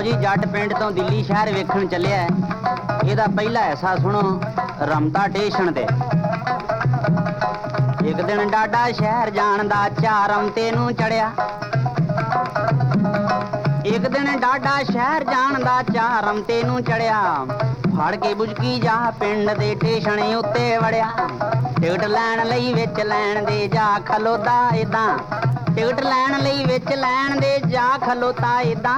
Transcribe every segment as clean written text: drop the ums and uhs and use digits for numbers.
ਲਓ ਜੀ, ਜੱਟ ਪਿੰਡ ਤੋਂ ਦਿੱਲੀ ਸ਼ਹਿਰ ਵੇਖਣ ਚੱਲਿਆ। ਇਹਦਾ ਪਹਿਲਾ ਹਿੱਸਾ ਸੁਣੋ ਰਮਤਾ ਸਟੇਸ਼ਨ ਤੇ। ਇੱਕ ਦਿਨ ਡਾਡਾ ਸ਼ਹਿਰ ਜਾਣ ਦਾ ਚਾਅ ਰਮਤੇ ਨੂੰ ਚੜਿਆ। ਇੱਕ ਦਿਨ ਡਾਡਾ ਸ਼ਹਿਰ ਜਾਣ ਦਾ ਚਾਅ ਰਮਤੇ ਨੂੰ ਚੜਿਆ। ਫੜ ਕੇ ਬੁਝਕੀ ਜਾ ਪਿੰਡ ਦੇ ਸਟੇਸ਼ਨ ਉੱਤੇ ਵੜਿਆ। ਟਿਕਟ ਲੈਣ ਲਈ ਵਿੱਚ ਲੈਣ ਦੇ ਜਾ ਖਲੋਤਾ ਏਦਾਂ। ਟਿਕਟ ਲੈਣ ਲਈ ਵਿੱਚ ਲੈਣ ਦੇ ਜਾ ਖਲੋਤਾ ਏਦਾਂ।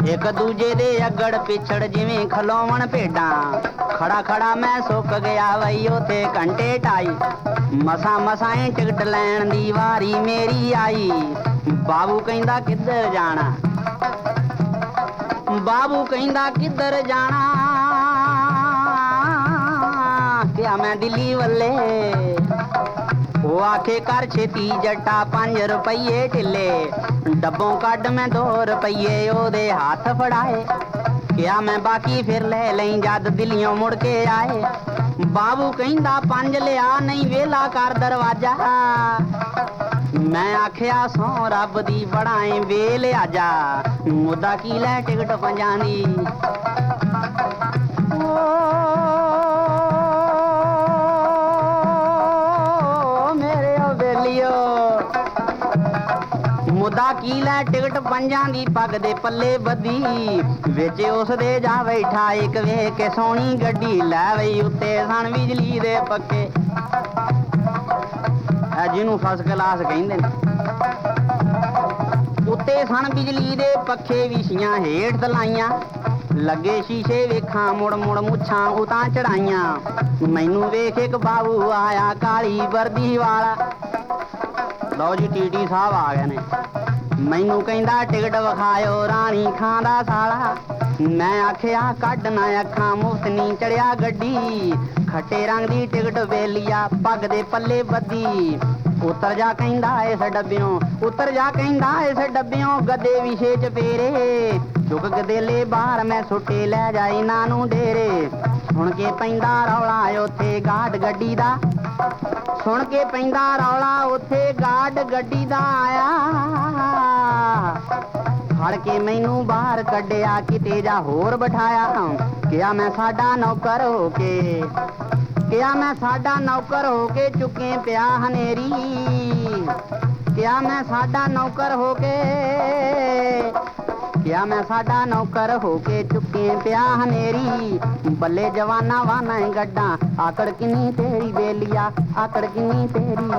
ਇੱਕ ਦੂਜੇ ਦੇ ਅਗੜ ਪਿਛੜ ਜਿਵੇਂ ਖਲੋਵਣ ਭੇਡਾਂ। ਖੜਾ ਖੜਾ ਮੈਂ ਸੁੱਕ ਗਿਆ ਵਈ ਉੱਥੇ ਘੰਟੇ ਢਾਈ। ਮਸਾਂ ਮਸਾਂ ਟਿਕਟ ਲੈਣ ਦੀ ਵਾਰੀ ਮੇਰੀ ਆਈ। ਬਾਬੂ ਕਹਿੰਦਾ ਕਿੱਧਰ ਜਾਣਾ, ਬਾਬੂ ਕਹਿੰਦਾ ਕਿੱਧਰ ਜਾਣਾ। ਕਿਹਾ ਮੈਂ ਦਿੱਲੀ ਵੱਲੇ। ਉਹ ਆਖੇ ਕਰ ਛੇਤੀ ਜੱਟਾ 5 ਰੁਪਈਏ ਢਿੱਲੇ। ਡੱਬੋਂ ਕੱਢ ਮੈਂ 2 ਰੁਪਈਏ ਉਹਦੇ ਹੱਥ ਫੜਾਏ। ਕਿਹਾ ਮੈਂ ਬਾਕੀ ਫਿਰ ਲੈ ਲਈ ਜਦ ਦਿੱਲੀਓਂ ਮੁੜ ਕੇ ਆਏ। ਬਾਬੂ ਕਹਿੰਦਾ 5 ਲਿਆ ਨਹੀਂ ਵੇਲਾ ਕਰ ਦਰਵਾਜ਼ਾ। ਮੈਂ ਆਖਿਆ ਸੌ ਰੱਬ ਦੀ ਬੜਾਏ ਵੇ ਲਿਆਜਾ। ਮੁੱਦਾ ਕੀ ਲੈ ਟਿਕਟ 5 ਦੀ। ਮੁੱਦਾ ਕੀ ਲੈ ਟਿਕਟ 5 ਦੀ ਪੱਗ ਦੇ ਪੱਲੇ ਬੱਧੀ। ਵਿੱਚ ਉਸ ਦੇ ਜਾ ਬੈਠਾ ਇੱਕ ਵੇਖ ਕੇ ਸੋਹਣੀ ਗੱਡੀ। ਲੈ ਵਈ ਉੱਤੇ ਸਨ ਬਿਜਲੀ ਦੇ ਪੱਕੇ, ਜਿਹਨੂੰ ਫਸਟ ਕਲਾਸ ਕਹਿੰਦੇ ਨੇ। ਉੱਤੇ ਸਨ ਬਿਜਲੀ ਦੇ ਪੱਖੇ ਵਿਛੀਆਂ ਹੇਠ ਤਲਾਈਆਂ। ਲੱਗੇ ਸ਼ੀਸ਼ੇ ਵੇਖਾਂ ਮੁੜ ਮੁੜ ਮੁੱਛਾਂ ਉਤਾਂ ਚੜਾਈਆਂ। ਮੈਨੂੰ ਵੇਖ ਇੱਕ ਬਾਬੂ ਆਇਆ ਕਾਲੀ ਵਰਦੀ ਵਾਲਾ। ਲਓ ਜੀ, ਟੀਟੀ ਸਾਹਿਬ ਆ ਗਏ ਨੇ। ਮੈਨੂੰ ਕਹਿੰਦਾ ਟਿਕਟ ਵਿਖਾਇਓ ਰਾਣੀ ਖਾਂ ਦਾ ਸਾਲਾ। ਮੈਂ ਆਖਿਆ ਕੱਢ ਨਾ ਅੱਖਾਂ ਮੁਫਤ ਨੀ ਚੜਿਆ ਗੱਡੀ। ਖੱਟੇ ਰੰਗ ਦੀ ਟਿਕਟ ਵੇਲੀਆ ਪੱਗ ਦੇ ਪੱਲੇ ਬੱਧੀ। ਉਤਰ ਜਾ ਕਹਿੰਦਾ ਇਸ ਡੱਬਿਓਂ, ਉਤਰ ਜਾ ਕਹਿੰਦਾ ਇਸ ਡੱਬਿਓਂ। ਗੱਦੇ ਵਿਸ਼ੇ ਚ ਫੇਰੇ ਚੁੱਕ ਗਦੇਲੇ ਬਾਹਰ ਮੈਂ ਸੁੱਟੇ ਲੈ ਜਾ ਇਹਨਾਂ ਨੂੰ ਡੇਰੇ। ਸੁਣ ਕੇ ਪੈਂਦਾ ਰੌਲਾ ਉੱਥੇ ਗਾਰਡ ਗੱਡੀ ਦਾ। ਸੁਣ ਕੇ ਪੈਂਦਾ ਰੌਲਾ ਉੱਥੇ ਗਾਰਡ ਗੱਡੀ ਦਾ ਆਇਆ। ਫੜ ਕੇ ਮੈਨੂੰ ਬਾਹਰ ਕੱਢਿਆ ਕਿਤੇ ਜਾ ਹੋਰ ਬਿਠਾਇਆ। ਕਿਹਾ ਮੈਂ ਸਾਡਾ ਨੌਕਰ ਹੋ ਕੇ, ਕਿਹਾ ਮੈਂ ਸਾਡਾ ਨੌਕਰ ਹੋ ਕੇ ਚੁੱਕੇ ਪਿਆ ਹਨੇਰੀ। ਕਿਹਾ ਮੈਂ ਸਾਡਾ ਨੌਕਰ ਹੋ ਕੇ, ਕਿਹਾ ਮੈਂ ਸਾਡਾ ਨੌਕਰ ਹੋ ਕੇ ਚੁੱਕੇ ਪਿਆ ਹਨੇਰੀ। ਬੱਲੇ ਜਵਾਨਾ ਵਾਨਾ ਗੱਡਾਂ ਆਕੜ ਕਿੰਨੀ ਤੇਰੀ ਬੇਲੀਆ, ਆਕੜ ਕਿੰਨੀ ਤੇਰੀ।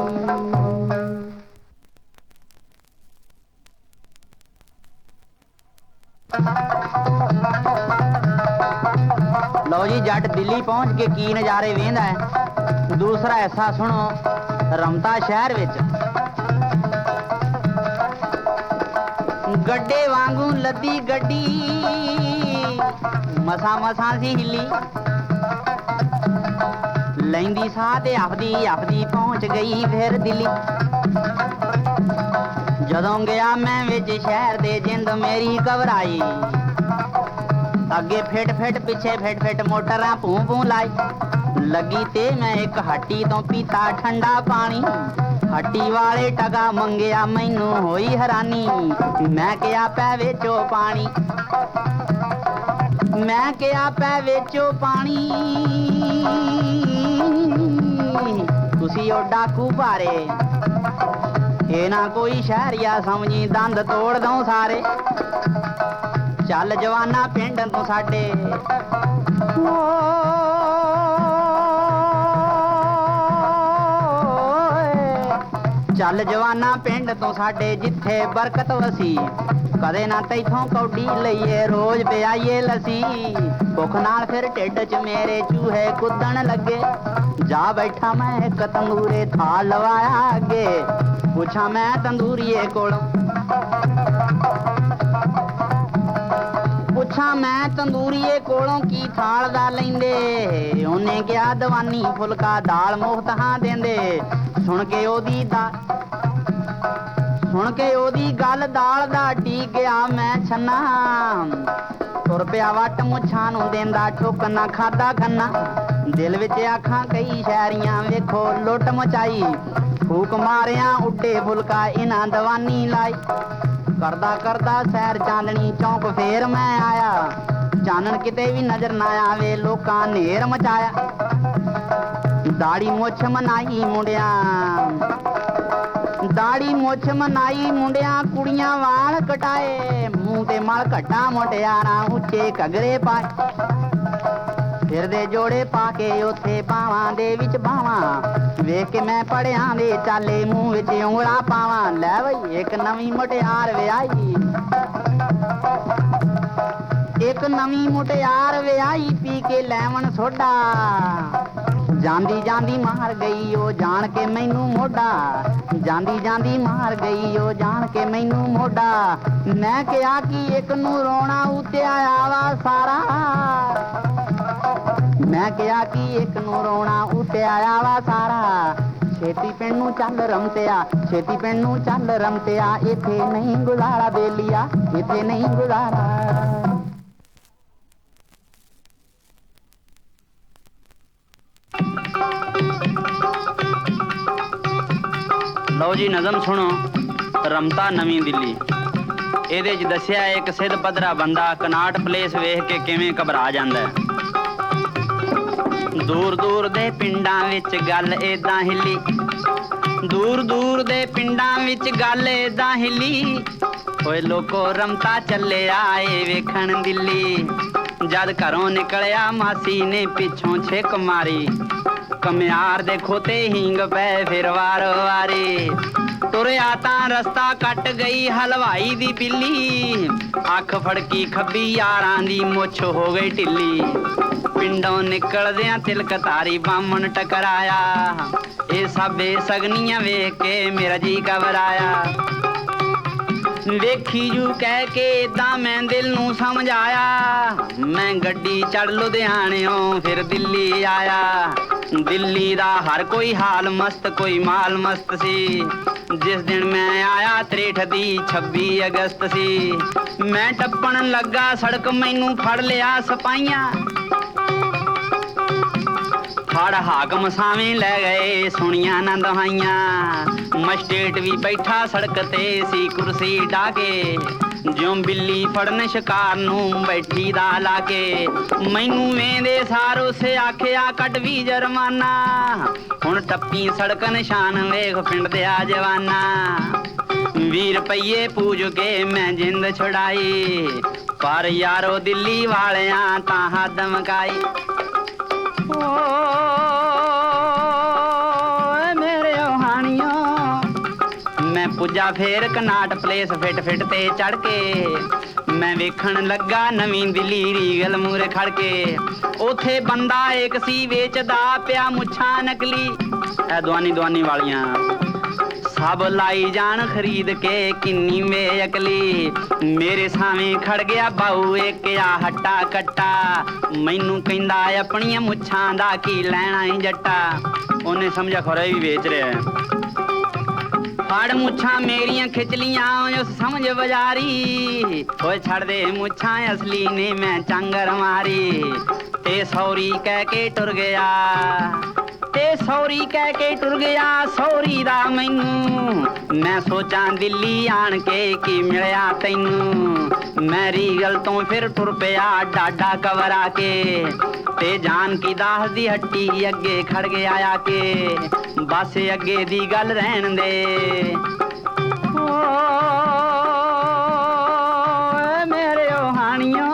ਲਓ ਜੀ, ਜੱਟ ਦਿੱਲੀ ਪਹੁੰਚ ਕੇ ਕੀ ਨਜ਼ਾਰੇ ਵੇਂਦਾ ਹੈ। ਦੂਸਰਾ ਹਿੱਸਾ ਸੁਣੋ ਰਮਤਾ ਸ਼ਹਿਰ ਵਿੱਚ। ਗੱਡੇ ਵਾਂਗੂ ਲੱਦੀ ਗੱਡੀ ਮਸਾਂ ਮਸਾਂ ਸੀ ਹਿੱਲੀ। ਲੈਂਦੀ ਸਾਹ ਤੇ ਹਫਦੀ ਹਫਦੀ ਪਹੁੰਚ ਗਈ ਫਿਰ ਦਿੱਲੀ। ਜਦੋਂ ਗਿਆ ਮੈਂ ਵਿੱਚ ਸ਼ਹਿਰ ਦੇ ਜਿੰਦ ਮੇਰੀ ਘਬਰਾਈ। ਅੱਗੇ ਫਿੱਟ ਫਿੱਟ ਪਿੱਛੇ ਫਿੱਟ ਫਿੱਟ ਮੋਟਰਾਂ ਭੂੰ ਭੂੰ ਲਾਈ। ਲੱਗੀ ਤੇ ਮੈਂ ਇੱਕ ਹੱਟੀ ਤੋਂ ਪੀਤਾ ਠੰਡਾ ਪਾਣੀ। ਹੱਟੀ ਵਾਲੇ ਟਗਾ ਮੰਗਿਆ ਮੈਨੂੰ ਹੋਈ ਹੈਰਾਨੀ। ਮੈਂ ਕਿਹਾ ਪੈ ਵੇਚੋ ਪਾਣੀ, ਮੈਂ ਕਿਹਾ ਪੈ ਵੇਚੋ ਪਾਣੀ। ਤੁਸੀਂ ਉਹ ਡਾਕੂ ਭਾਰੇ ਇਹ ਨਾ ਕੋਈ ਸ਼ਹਿਰੀਆ ਸਮਝੀ ਦੰਦ ਤੋੜ ਦਊ ਸਾਰੇ। ਚੱਲ ਜਵਾਨਾ ਪਿੰਡ ਤੋਂ ਸਾਡੇ, ਚੱਲ ਜਵਾਨਾ ਪਿੰਡ ਤੋਂ ਸਾਡੇ ਜਿੱਥੇ ਬਰਕਤ ਵਸੀ। ਕਦੇ ਨਾ ਤੈਥੋਂ ਕੌਡੀ ਲਈਏ ਰੋਜ਼ ਪਿਆਈਏ ਲੱਸੀ। ਭੁੱਖ ਨਾਲ ਫਿਰ ਢਿੱਡ ਚ ਮੇਰੇ ਚੂਹੇ ਕੁੱਦਣ ਲੱਗੇ। ਜਾ ਬੈਠਾ ਮੈਂ ਇੱਕ ਤੰਦੂਰੇ ਥਾਲ ਲਵਾਇਆ ਅੱਗੇ। ਪੁੱਛਾਂ ਮੈਂ ਤੰਦੂਰੀਏ ਕੋਲੋਂ, ਪੁੱਛਾਂ ਮੈਂ ਤੰਦੂਰੀਏ ਕੋਲੋਂ ਕੀ ਥਾਲ ਦਾ ਲੈਂਦੇ। ਉਹਨੇ ਕਿਹਾ ਦਵਾਨੀ ਫੁਲਕਾ ਦਾਲ ਮੁਫਤ ਹਾਂ ਦਿੰਦੇ। ਸੁਣ ਕੇ ਉਹਦੀ ਸੁਣ ਕੇ ਉਹਦੀ ਗੱਲ ਦਾਲ ਦਾ ਟੀ ਗਿਆ ਮੈਂ ਛੰਨਾ। ਤੁਰ ਪਿਆ ਵੱਟ ਮੁੱਛਾਂ ਨੂੰ ਦਿੰਦਾ ਠੁੱਕ ਨਾ ਖਾਦਾ ਖੰਨਾ। ਦਿਲ ਵਿੱਚ ਆਖਾਂ ਕਈ ਸ਼ਹਿਰੀਆਂ ਵੇਖੋ ਲੁੱਟ ਮਚਾਈ। ਫੂਕ ਮਾਰਿਆ ਉੱਡੇ ਫੁਲਕਾ ਇਹਨਾਂ ਦਵਾਨੀ ਲਾਈ। ਕਰਦਾ ਕਰਦਾ ਸੈਰ ਚਾਂਦਣੀ ਚੌਂਕ ਫੇਰ ਮੈਂ ਆਇਆ। ਚਾਨਣ ਕਿਤੇ ਵੀ ਨਜ਼ਰ ਨਾ ਆਵੇ, ਲੋਕਾਂ ਨੇਰ ਮਚਾਇਆ। ਦਾੜੀ ਮੁੱਛ ਮਨਾਈ ਮੁੰਡਿਆਂ, ਦਾੜੀ ਮੁੱਛ ਮਨਾਈ ਮੁੰਡਿਆਂ, ਕੁੜੀਆਂ ਵਾਲ ਕਟਾਏ। ਮੂੰਹ ਤੇ ਮਲ ਘੱਟਾ ਮੁਟਿਆਰਾਂ, ਉੱਚੇ ਘੱਗਰੇ ਪਾਏ। ਫਿਰਦੇ ਜੋੜੇ ਪਾ ਕੇ ਉੱਥੇ ਬਾਵਾਂ ਦੇ ਵਿੱਚ ਬਾਵਾਂ। ਵੇਖ ਕੇ ਮੈਂ ਪੜਿਆਂ ਦੇ ਚਾਲੇ, ਮੂੰਹ ਵਿੱਚ ਉਂਗਲਾਂ ਪਾਵਾਂ। ਲੈ ਬਈ ਇੱਕ ਨਵੀਂ ਮੁਟਿਆਰ ਵਿਆਹੀ, ਇੱਕ ਨਵੀਂ ਮੁਟਿਆਰ ਵਿਆਹੀ, ਪੀ ਕੇ ਲੈਵਣ ਸੋਡਾ। ਜਾਂਦੀ ਜਾਂਦੀ ਮਾਰ ਗਈ ਉਹ ਜਾਣ ਕੇ ਮੈਨੂੰ ਮੋਢਾ। ਜਾਂਦੀ ਜਾਂਦੀ ਮਾਰ ਗਈ ਉਹ ਜਾਣ ਕੇ ਮੈਨੂੰ ਮੋਢਾ। ਮੈਂ ਕਿਹਾ ਕਿ ਇੱਕ ਨੂੰ ਰੋਣਾ ਉੱਤੇ ਆਇਆ ਵਾ ਸਾਰਾ। ਮੈਂ ਕਿਹਾ ਕਿ ਇੱਕ ਨੂੰ ਰੋਣਾ ਉੱਤੇ ਆਇਆ ਵਾ ਸਾਰਾ। ਛੇਤੀ ਪਿੰਡ ਨੂੰ ਚੱਲ ਰਮਤਿਆ, ਛੇਤੀ ਪਿੰਡ ਨੂੰ ਚੱਲ ਰਮਤਿਆ। ਇੱਥੇ ਨਹੀਂ ਗੁਜ਼ਾਰਾ ਬੇਲੀਆ, ਇੱਥੇ ਨਹੀਂ ਗੁਜ਼ਾਰਾ। ਲਓ ਜੀ ਨਜ਼ਮ ਸੁਣੋ, ਰਮਤਾ ਨਵੀਂ ਦਿੱਲੀ। ਇਹਦੇ 'ਚ ਦੱਸਿਆ ਇੱਕ ਸਿੱਧ ਪੱਧਰਾ ਬੰਦਾ ਕਨਾਟ ਪਲੇਸ ਵੇਖ ਕੇ ਕਿਵੇਂ ਘਬਰਾ ਜਾਂਦਾ ਹੈ। ਦੂਰ ਦੂਰ ਦੇ ਪਿੰਡਾਂ ਵਿੱਚ ਗੱਲ ਏਦਾਂ ਹਿੱਲੀ, ਦੂਰ ਦੂਰ ਦੇ ਪਿੰਡਾਂ ਵਿੱਚ ਗੱਲ ਏਦਾਂ ਹਿੱਲੀ। ਓਏ ਲੋਕੋ ਰਮਤਾ ਚੱਲਿਆ ਏ ਵੇਖਣ ਦਿੱਲੀ। ਜਦ ਘਰੋਂ ਨਿਕਲਿਆ ਮਾਸੀ ਨੇ ਪਿੱਛੋਂ ਛਿੱਕ ਮਾਰੀ। ਕਮਿਆਰ ਦੇ ਖੋਤੇ ਹੀਂਗ ਪੈ ਫਿਰ ਵਾਰ ਵਾਰੀ। ਤੁਰਿਆ ਤਾਂ ਰਸਤਾ ਕੱਟ ਗਈ ਹਲਵਾਈ ਦੀ ਬਿੱਲੀ। ਅੱਖ ਫੜਕੀ ਖੱਬੀ ਯਾਰਾਂ ਦੀ ਮੁੱਛ ਹੋ ਗਈ ਢਿੱਲੀ। ਪਿੰਡੋਂ ਨਿਕਲਦਿਆਂ ਤਿਲਕ ਤਾਰੀ ਬਾਹਮਣ ਟਕਰਾਇਆ। ਇਹ ਸਾਬੇ ਸਗਨੀਆਂ ਵੇਖ ਕੇ ਮੇਰਾ ਜੀ ਘਬਰਾਇਆ। ਵੇਖੀ ਜੂ ਕਹਿ ਕੇ ਏਦਾਂ ਮੈਂ ਦਿਲ ਨੂੰ ਸਮਝਾਇਆ। ਮੈਂ ਗੱਡੀ ਚੜ ਲੁਧਿਆਣਿਓਂ ਫਿਰ ਦਿੱਲੀ ਆਇਆ। ਦਿੱਲੀ ਦਾ ਹਰ ਕੋਈ ਹਾਲ ਮਸਤ, ਕੋਈ ਮਾਲ ਮਸਤ ਸੀ। ਜਿਸ ਦਿਨ ਮੈਂ ਆਇਆ 63 ਦੀ 26 ਅਗਸਤ ਸੀ। ਮੈਂ ਟੱਪਣ ਲੱਗਾ ਸੜਕ, ਮੈਨੂੰ ਫੜ ਲਿਆ ਸਿਪਾਹੀਆਂ। ਫੜ ਹਾਕਮ ਸਾਵੇਂ ਲੈ ਗਏ ਸੁਣੀਆਂ ਨਾ ਦਹਾਈਆਂ। ਮਜਿਸਟ੍ਰੇਟ ਵੀ ਬੈਠਾ ਸੜਕ ਤੇ ਸੀ ਕੁਰਸੀ ਢਾ ਕੇ। ਜਿਉਂ ਬਿੱਲੀ ਫੜਨ ਸ਼ਿਕਾਰ ਨੂੰ ਬੈਠੀ ਦਾ ਲਾ ਕੇ। ਮੈਨੂੰ ਵੇਂਦੇ ਸਾਰ ਉਸੇ ਆਖਿਆ ਕੱਢ ਵੀ ਜੁਰਮਾਨਾ। ਹੁਣ ਟੱਪੀ ਸੜਕ ਨਿਸ਼ਾਨ ਵੇਖ ਪਿੰਡ ਦੇ ਆ ਜਵਾਨਾ। 20 ਰੁਪਈਏ ਪੂਜ ਕੇ ਮੈਂ ਜਿੰਦ ਛੁਡਾਈ। ਪਰ ਯਾਰੋ ਦਿੱਲੀ ਵਾਲਿਆਂ ਤਾਂ ਹੱਦ ਮਕਾਈ। ਮੇਰੇ ਹਾਣੀਓ ਮੈਂ ਪੁੱਜਾ ਫੇਰ ਕਨਾਟ ਪਲੇਸ ਫਿੱਟ ਫਿੱਟ ਤੇ ਚੜ ਕੇ। ਮੈਂ ਵੇਖਣ ਲੱਗਾ ਨਵੀਂ ਦਿੱਲੀ ਰੀਗਲ ਮੂਰੇ ਖੜ ਕੇ। ਉਥੇ ਬੰਦਾ ਇੱਕ ਸੀ ਵੇਚਦਾ ਪਿਆ ਮੁੱਛਾਂ ਨਕਲੀ। ਇਹ ਦੁਆਨੀ ਵਾਲੀਆਂ ਸਭ ਲਾਈ ਜਾਣ ਖਰੀਦ ਕੇ ਕਿੰਨੀ ਬੇਅਕਲੀ। ਮੇਰੇ ਸਾਵੇਂ ਖੜ ਗਿਆ ਬਾਊ ਇੱਕ ਆ ਹੱਟਾ ਕੱਟਾ। ਮੈਨੂੰ ਕਹਿੰਦਾ ਆਪਣੀਆਂ ਮੁੱਛਾਂ ਦਾ ਕੀ ਲੈਣਾ ਈ ਜੱਟਾ। ਉਹਨੇ ਸਮਝਿਆ ਖੋਰਾ ਵੀ ਵੇਚ ਰਿਹਾ। ਫੜ ਮੁੱਛਾਂ ਮੇਰੀਆਂ ਖਿੱਚ ਲੀਆਂ ਉਸ ਸਮਝ ਬਜ਼ਾਰੀ। ਓਏ ਛੱਡ ਦੇ ਮੁੱਛਾਂ ਅਸਲੀ ਨੇ ਮੈਂ ਚਾਂਗਰ ਮਾਰੀ। ਤੇ ਸੌਰੀ ਕਹਿ ਕੇ ਟੁਰ ਗਿਆ, ਤੇ ਸੌਰੀ ਕਹਿ ਕੇ ਟੁਰ ਗਿਆ ਸੌਰੀ ਦਾ ਮੈਨੂੰ। ਮੈਂ ਸੋਚਾਂ ਦਿੱਲੀ ਆਣ ਕੇ ਕੀ ਮਿਲਿਆ ਤੈਨੂੰ। ਮੈਂ ਰੀਗਲ ਤੋਂ ਫਿਰ ਟੁਰ ਪਿਆ ਡਾਡਾ ਕਵਰਾ ਕੇ। ਤੇ ਜਾਨ ਕੀ ਦਾਸ ਦੀ ਹੱਟੀ ਅੱਗੇ ਖੜ ਗਿਆ ਆ ਕੇ। ਬਸ ਅੱਗੇ ਦੀ ਗੱਲ ਰਹਿਣ ਦੇ ਮੇਰੇ ਹਾਣੀਓ।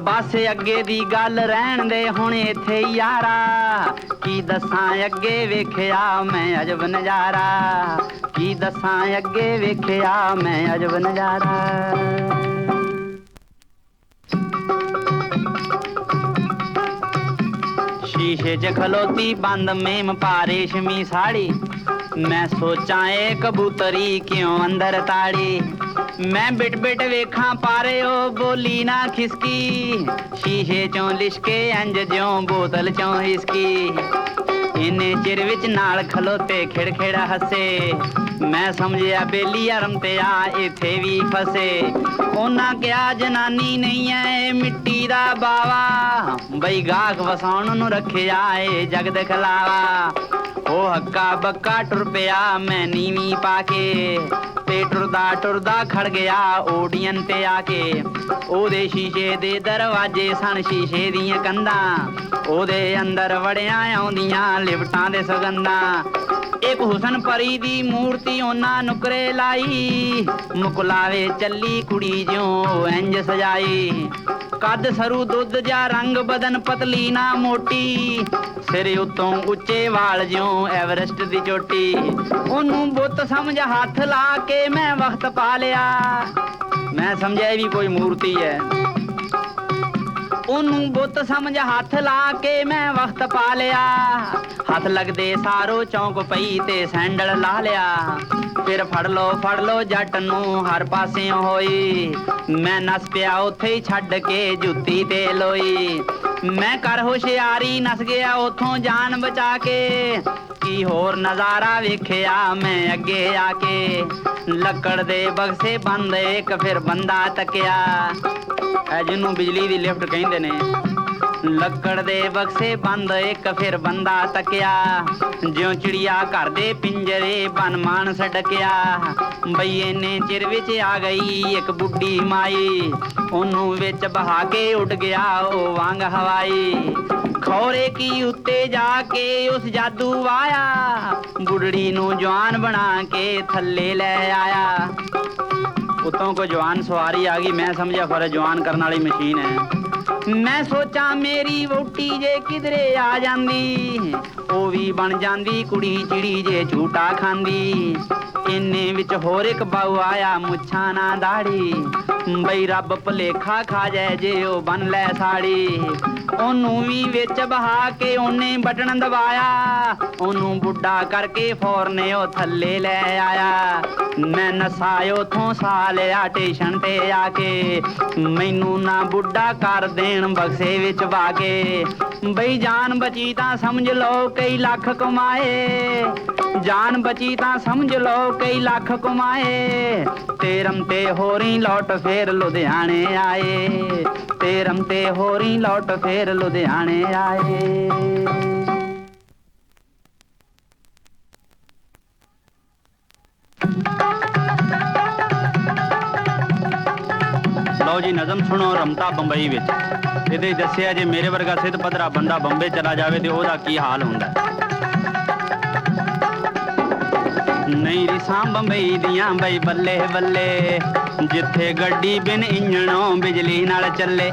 ਬਸ ਅੱਗੇ ਦੀ ਗੱਲ ਰਹਿਣ ਦੇ ਹੁਣ ਇੱਥੇ ਯਾਰਾ। ਕੀ ਦੱਸਾਂ ਅੱਗੇ ਵੇਖਿਆ ਮੈਂ ਅਜਬ ਨਜ਼ਾਰਾ। ਕੀ ਦੱਸਾਂ ਅੱਗੇ ਵੇਖਿਆ ਮੈਂ ਅਜਬ ਨਜ਼ਾਰਾ। शीशे च खलोती बंद मेम पा रेशमी साड़ी। मैं सोचा ए कबूतरी क्यों अंदर ताड़ी। मैं बिट बिट वेखा पारे ओ बोली ना खिसकी। शीशे चों लिशके इंज ज्यों बोतल चों हिसकी। इन्ने चिर विच नाल खलोते खिड़ खिड़ हसे। मैं समझिया बेली रमते आ इथे भी फसे। उन्हां क्या जनानी नहीं है मिट्टी दा बावा। बई गाहक वसाउण नूं रखिया ए जग दिखलावा। ਉਹ ਹੱਕਾ ਬੱਕਾ ਟੁਰ ਪਿਆ ਮੈਂ ਨੀਵੀਂ ਪਾ ਕੇ, ਤੇ ਟੁਰਦਾ ਟੁਰਦਾ ਖੜ ਗਿਆ ਓਡੀਅਨ ਤੇ ਆ ਕੇ। ਉਹਦੇ ਸ਼ੀਸ਼ੇ ਦੇ ਦਰਵਾਜ਼ੇ ਸਨ ਸ਼ੀਸ਼ੇ ਦੀਆਂ ਕੰਧਾਂ, ਉਹਦੇ ਅੰਦਰ ਵੜਿਆ ਆਉਂਦੀਆਂ ਲਿਫਟਾਂ ਦੇ ਸੁਗੰਧਾਂ। ਇੱਕ ਹੁਸਨ ਪਰੀ ਦੀ ਮੂਰਤੀ ਉਹਨਾਂ ਨੁਕਰੇ ਲਾਈ, ਮੁਕਲਾਵੇ ਚੱਲੀ ਕੁੜੀ ਜਿਉਂ ਇੰਜ ਸਜਾਈ। ਕੱਦ ਸਰੂ ਦੁੱਧ ਜਾ ਰੰਗ ਬਦਨ ਪਤਲੀ ਨਾ ਮੋਟੀ, ਸਿਰ ਉੱਤੋਂ ਉੱਚੇ ਵਾਲ ਜਿਉਂ ਐਵਰੈਸਟ ਦੀ ਚੋਟੀ। ਉਹਨੂੰ ਬੁੱਤ ਸਮਝ ਹੱਥ ਲਾ ਕੇ ਮੈਂ ਵਕਤ ਪਾ ਲਿਆ, ਮੈਂ ਸਮਝਿਆ ਵੀ ਕੋਈ ਮੂਰਤੀ ਹੈ। ਉਹਨੂੰ ਬੁੱਤ ਸਮਝ ਹੱਥ ਲਾ ਕੇ ਮੈਂ ਵਕਤ ਪਾ ਲਿਆ। ਹੱਥ ਲੱਗਦੇ ਸਾਰੋ ਚੌਂਕ ਪਈ ਤੇ ਸੈਂਡਲ ਲਾ ਲਿਆ। ਫਿਰ ਫੜ ਲੋ ਜੱਟ ਨੂੰ ਹਰ ਪਾਸਿਓਂ ਹੋਈ, ਮੈਂ ਨੱਸ ਪਿਆ ਉੱਥੇ ਹੀ ਛੱਡ ਕੇ ਜੁੱਤੀ ਤੇ ਲੋਈ। ਮੈਂ ਕਰ ਹੁਸ਼ਿਆਰੀ ਨੱਸ ਗਿਆ ਉੱਥੋਂ ਜਾਨ ਬਚਾ ਕੇ, ਕੀ ਹੋਰ ਨਜ਼ਾਰਾ ਵੇਖਿਆ ਮੈਂ ਅੱਗੇ ਆ ਕੇ। ਲੱਕੜ ਦੇ ਬਕਸੇ ਬੰਦ ਇੱਕ ਫਿਰ ਬੰਦਾ ਤੱਕਿਆ, ਐ ਜਿਹਨੂੰ ਬਿਜਲੀ ਦੀ ਲਿਫਟ ਕਹਿੰਦੇ ਨੇ। ਲੱਕੜ ਦੇ ਬਕਸੇ ਬੰਦ ਇੱਕ ਫਿਰ ਬੰਦਾ ਤੱਕਿਆ, ਜਿਉਂ ਚਿੜੀਆ ਘਰ ਦੇ ਪਿੰਜਰੇ ਬਨ ਮਾਨ ਸੜਕਿਆ। ਬਈ ਇੰਨੇ ਚਿਰ ਵਿੱਚ ਆ ਗਈ ਇੱਕ ਬੁੱਢੀ ਮਾਈ, ਉਹਨੂੰ ਵਿੱਚ ਬਹਾ ਕੇ ਉੱਡ ਗਿਆ ਉਹ ਵਾਂਗ ਹਵਾਈ। ਖੌਰੇ ਕੀ ਉੱਤੇ ਜਾ ਕੇ ਉਸ ਜਾਦੂ ਵਾਇਆ, ਬੁੱਢੜੀ ਨੂੰ ਜਵਾਨ ਬਣਾ ਕੇ ਥੱਲੇ ਲੈ ਆਇਆ। ਉਤੋਂ ਕੋਈ ਜਵਾਨ ਸਵਾਰੀ ਆ ਗਈ, ਮੈਂ ਸਮਝਿਆ ਫਿਰ ਜਵਾਨ ਕਰਨ ਵਾਲੀ ਮਸ਼ੀਨ ਹੈ। ਮੈਂ ਸੋਚਾਂ ਮੇਰੀ ਵਹੁਟੀ ਜੇ ਕਿਧਰੇ ਆ ਜਾਂਦੀ, ਉਹ ਵੀ ਬਣ ਜਾਂਦੀ ਕੁੜੀ ਚਿੜੀ ਜੇ ਝੂਟਾ ਖਾਂਦੀ। ਇੰਨੇ ਵਿੱਚ ਹੋਰ ਇੱਕ ਬਾਊ ਆਇਆ ਮੁੱਛਾਂ ਨਾ ਦਾੜੀ, ਬਈ ਰੱਬ ਭੁਲੇਖਾ ਖਾ ਜਾਏ ਜੇ ਉਹ ਬਨ ਲੈ ਸਾੜੀ। ਉਹਨੂੰ ਵੀ ਵਿੱਚ ਬਹਾ ਕੇ ਉਹਨੇ ਬਟਨ ਦਬਾਇਆ, ਉਹਨੂੰ ਬੁੱਢਾ ਕਰਕੇ ਫੌਰਨੇ ਉਹ ਥੱਲੇ ਲੈ ਆਇਆ। ਮੈਂ ਨਸਾ ਉਥੋਂ ਸਾ ਲਿਆ ਟੇਸ਼ਨ ਤੇ ਆ ਕੇ, ਮੈਨੂੰ ਨਾ ਬੁੱਢਾ ਕਰ ਦੇਣ ਬਕਸੇ ਵਿੱਚ ਪਾ ਕੇ। ਬਈ ਜਾਨ ਬਚੀ ਤਾਂ ਸਮਝ ਲਓ ਕਈ ਲੱਖ ਕਮਾਏ, ਜਾਨ ਬਚੀ ਤਾਂ ਸਮਝ ਲਓ ਕਈ ਲੱਖ ਕਮਾਏ। ਤੇਰਮ ਤੇ ਹੋਰੀ ਲੌਟ ਫੇਰ ਲੁਧਿਆਣੇ ਆਏ, ਤੇਰਮ ਤੇ ਹੋਰੀ ਲੌਟ ਫੇਰ ਲੁਧਿਆਣੇ ਆਏ। ਲਓ ਜੀ ਨਜ਼ਮ ਸੁਣੋ ਰਮਤਾ ਬੰਬਈ ਵਿੱਚ। ਇਹਦੇ ਦੱਸਿਆ ਜੇ ਮੇਰੇ ਵਰਗਾ ਸਿੱਧ ਪੱਧਰਾ ਬੰਦਾ ਬੰਬੇ ਚਲਾ ਜਾਵੇ ਤੇ ਉਹਦਾ ਕੀ ਹਾਲ ਹੁੰਦਾ। ਨਹੀਂ ਰਿਸਾਂ ਬੰਬਈ ਦੀਆਂ ਬਈ ਬੱਲੇ ਬੱਲੇ, ਜਿੱਥੇ ਗੱਡੀ ਬਿਨ ਇੰਜਣੋਂ ਬਿਜਲੀ ਨਾਲ ਚੱਲੇ।